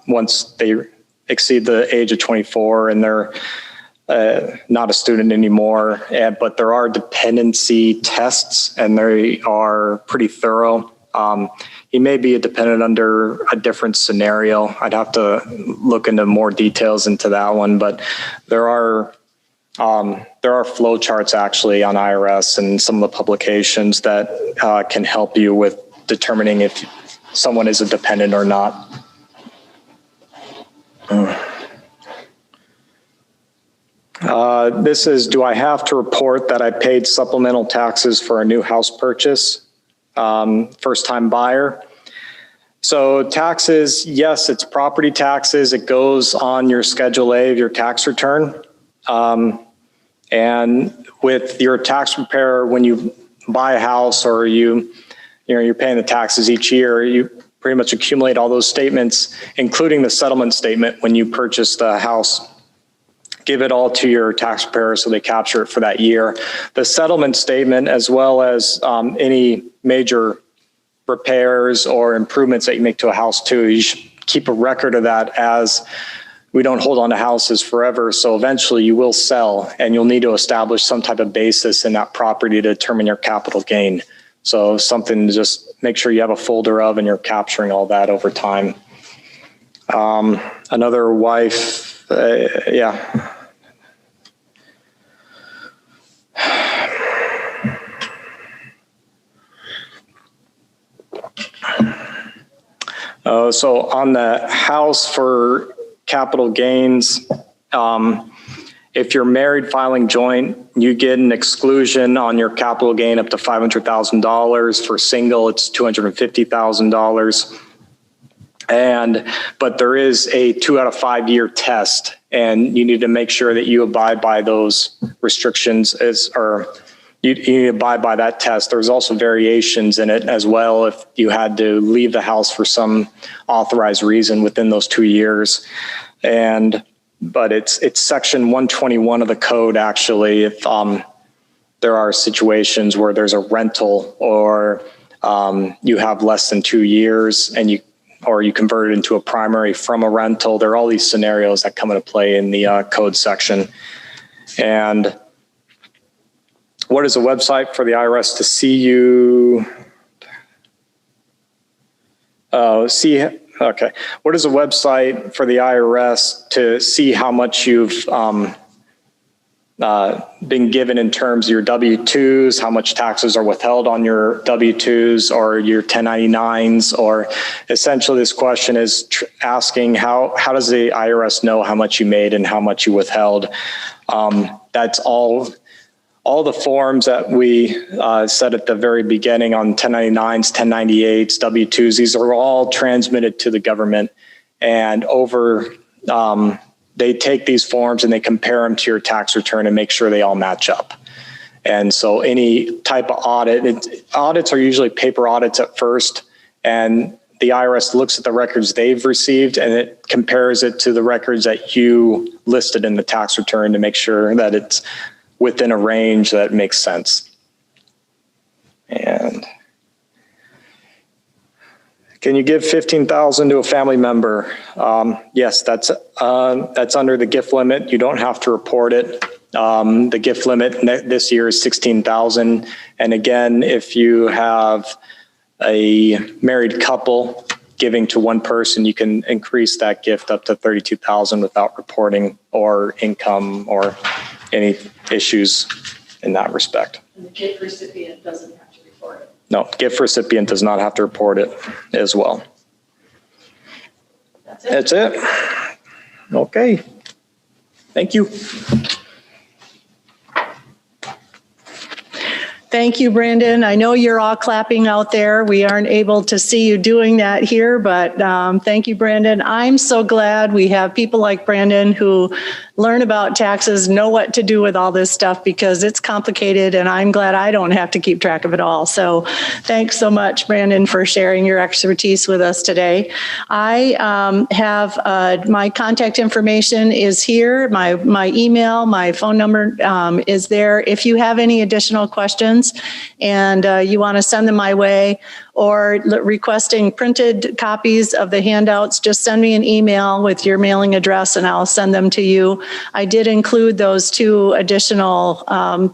Once they exceed the age of 24 and they're not a student anymore, but there are dependency tests and they are pretty thorough. He may be a dependent under a different scenario. I'd have to look into more details into that one, but there are flow charts actually on IRS and some of the publications that can help you with determining if someone is a dependent or not. This is, do I have to report that I paid supplemental taxes for a new house purchase? First time buyer. So taxes, yes, it's property taxes. It goes on your Schedule A of your tax return. And with your tax preparer, when you buy a house or you're paying the taxes each year, you pretty much accumulate all those statements, including the settlement statement when you purchase the house. Give it all to your tax preparer so they capture it for that year. The settlement statement, as well as any major repairs or improvements that you make to a house too, you should keep a record of that as we don't hold on to houses forever. So eventually you will sell, and you'll need to establish some type of basis in that property to determine your capital gain. So something to just make sure you have a folder of, and you're capturing all that over time. Another wife, yeah. So on the house for capital gains, if you're married filing joint, you get an exclusion on your capital gain up to $500,000. For single, it's $250,000. But there is a 2 out of 5 year test, and you need to make sure that you abide by those restrictions you need to abide by that test. There's also variations in it as well if you had to leave the house for some authorized reason within those 2 years. But it's section 121 of the code, actually, if there are situations where there's a rental or you have less than 2 years and you convert it into a primary from a rental. There are all these scenarios that come into play in the code section. And what is a website for the IRS to see you? Okay. What is a website for the IRS to see how much you've been given in terms of your W-2s, how much taxes are withheld on your W-2s or your 1099s? Or essentially this question is asking how does the IRS know how much you made and how much you withheld? That's all the forms that we said at the very beginning on 1099s, 1098s, W-2s, these are all transmitted to the government, and they take these forms and they compare them to your tax return and make sure they all match up. And so any type of audits are usually paper audits at first, and the IRS looks at the records they've received and it compares it to the records that you listed in the tax return to make sure that it's within a range that makes sense. And can you give $15,000 to a family member? Yes, that's under the gift limit. You don't have to report it. The gift limit this year is $16,000. And again, if you have a married couple giving to one person, you can increase that gift up to $32,000 without reporting or income or any issues in that respect. And the gift recipient doesn't have to report it. No, gift recipient does not have to report it as well. That's it. Okay. Thank you. Thank you, Brandon. I know you're all clapping out there. We aren't able to see you doing that here, but thank you, Brandon. I'm so glad we have people like Brandon who learn about taxes, know what to do with all this stuff because it's complicated, and I'm glad I don't have to keep track of it all. So thanks so much, Brandon, for sharing your expertise with us today. I have my contact information is here. My email, my phone number is there. If you have any additional questions and you want to send them my way, or requesting printed copies of the handouts, just send me an email with your mailing address and I'll send them to you. I did include those 2 additional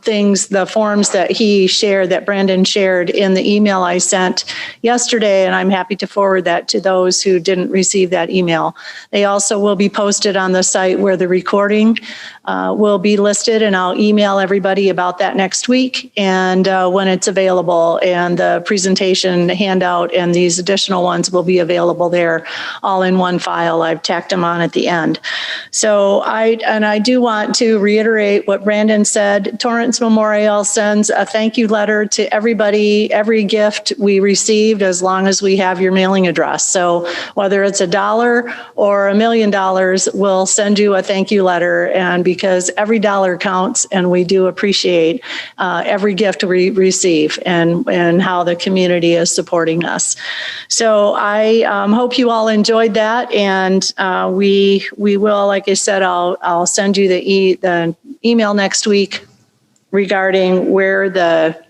things, the forms that he shared, that Brandon shared in the email I sent yesterday, and I'm happy to forward that to those who didn't receive that email. They also will be posted on the site where the recording will be listed, and I'll email everybody about that next week and when it's available, and the presentation handout and these additional ones will be available there all in one file. I've tacked them on at the end. So I do want to reiterate what Brandon said. Torrance Memorial sends a thank you letter to everybody, every gift we received, as long as we have your mailing address. So whether it's $1 or $1 million, we'll send you a thank you letter. And because every dollar counts, and we do appreciate every gift we receive and how the community is supporting us. So I hope you all enjoyed that, and we will, like I said, I'll send you the email next week regarding where the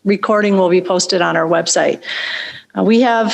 recording will be posted on our website. We have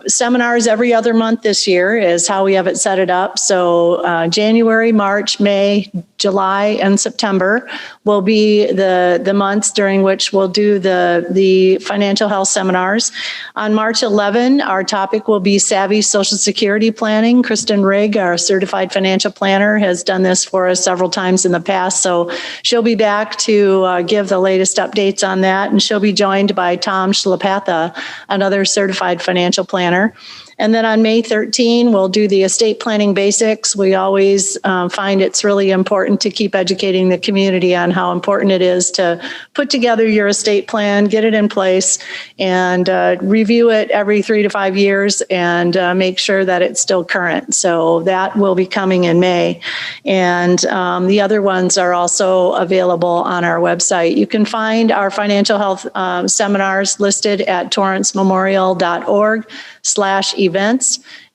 seminars every other month this year is how we have it set it up. So January, March, May, July, and September will be the months during which we'll do the financial health seminars. On March 11, our topic will be Savvy Social Security Planning. Kristen Rigg, our certified financial planner, has done this for us several times in the past. So she'll be back to give the latest updates on that. And she'll be joined by Tom Schlapatha, another certified financial planner. And then on May 13, we'll do the estate planning basics. We always find it's really important to keep educating the community on how important it is to put together your estate plan, get it in place, and review it every 3 to 5 years and make sure that it's still current. So that will be coming in May. And the other ones are also available on our website. You can find our financial health seminars listed at torrancememorial.org/events,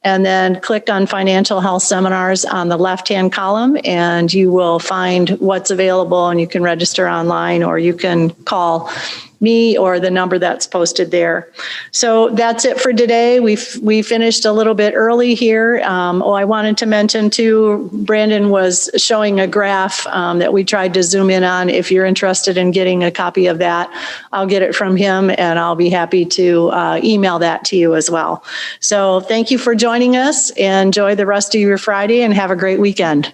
and then click on financial health seminars on the left-hand column, and you will find what's available, and you can register online, or you can call me or the number that's posted there. So that's it for today. We finished a little bit early here. I wanted to mention too, Brandon was showing a graph that we tried to zoom in on. If you're interested in getting a copy of that, I'll get it from him, and I'll be happy to email that to you as well. So thank you for joining us. Enjoy the rest of your Friday and have a great weekend.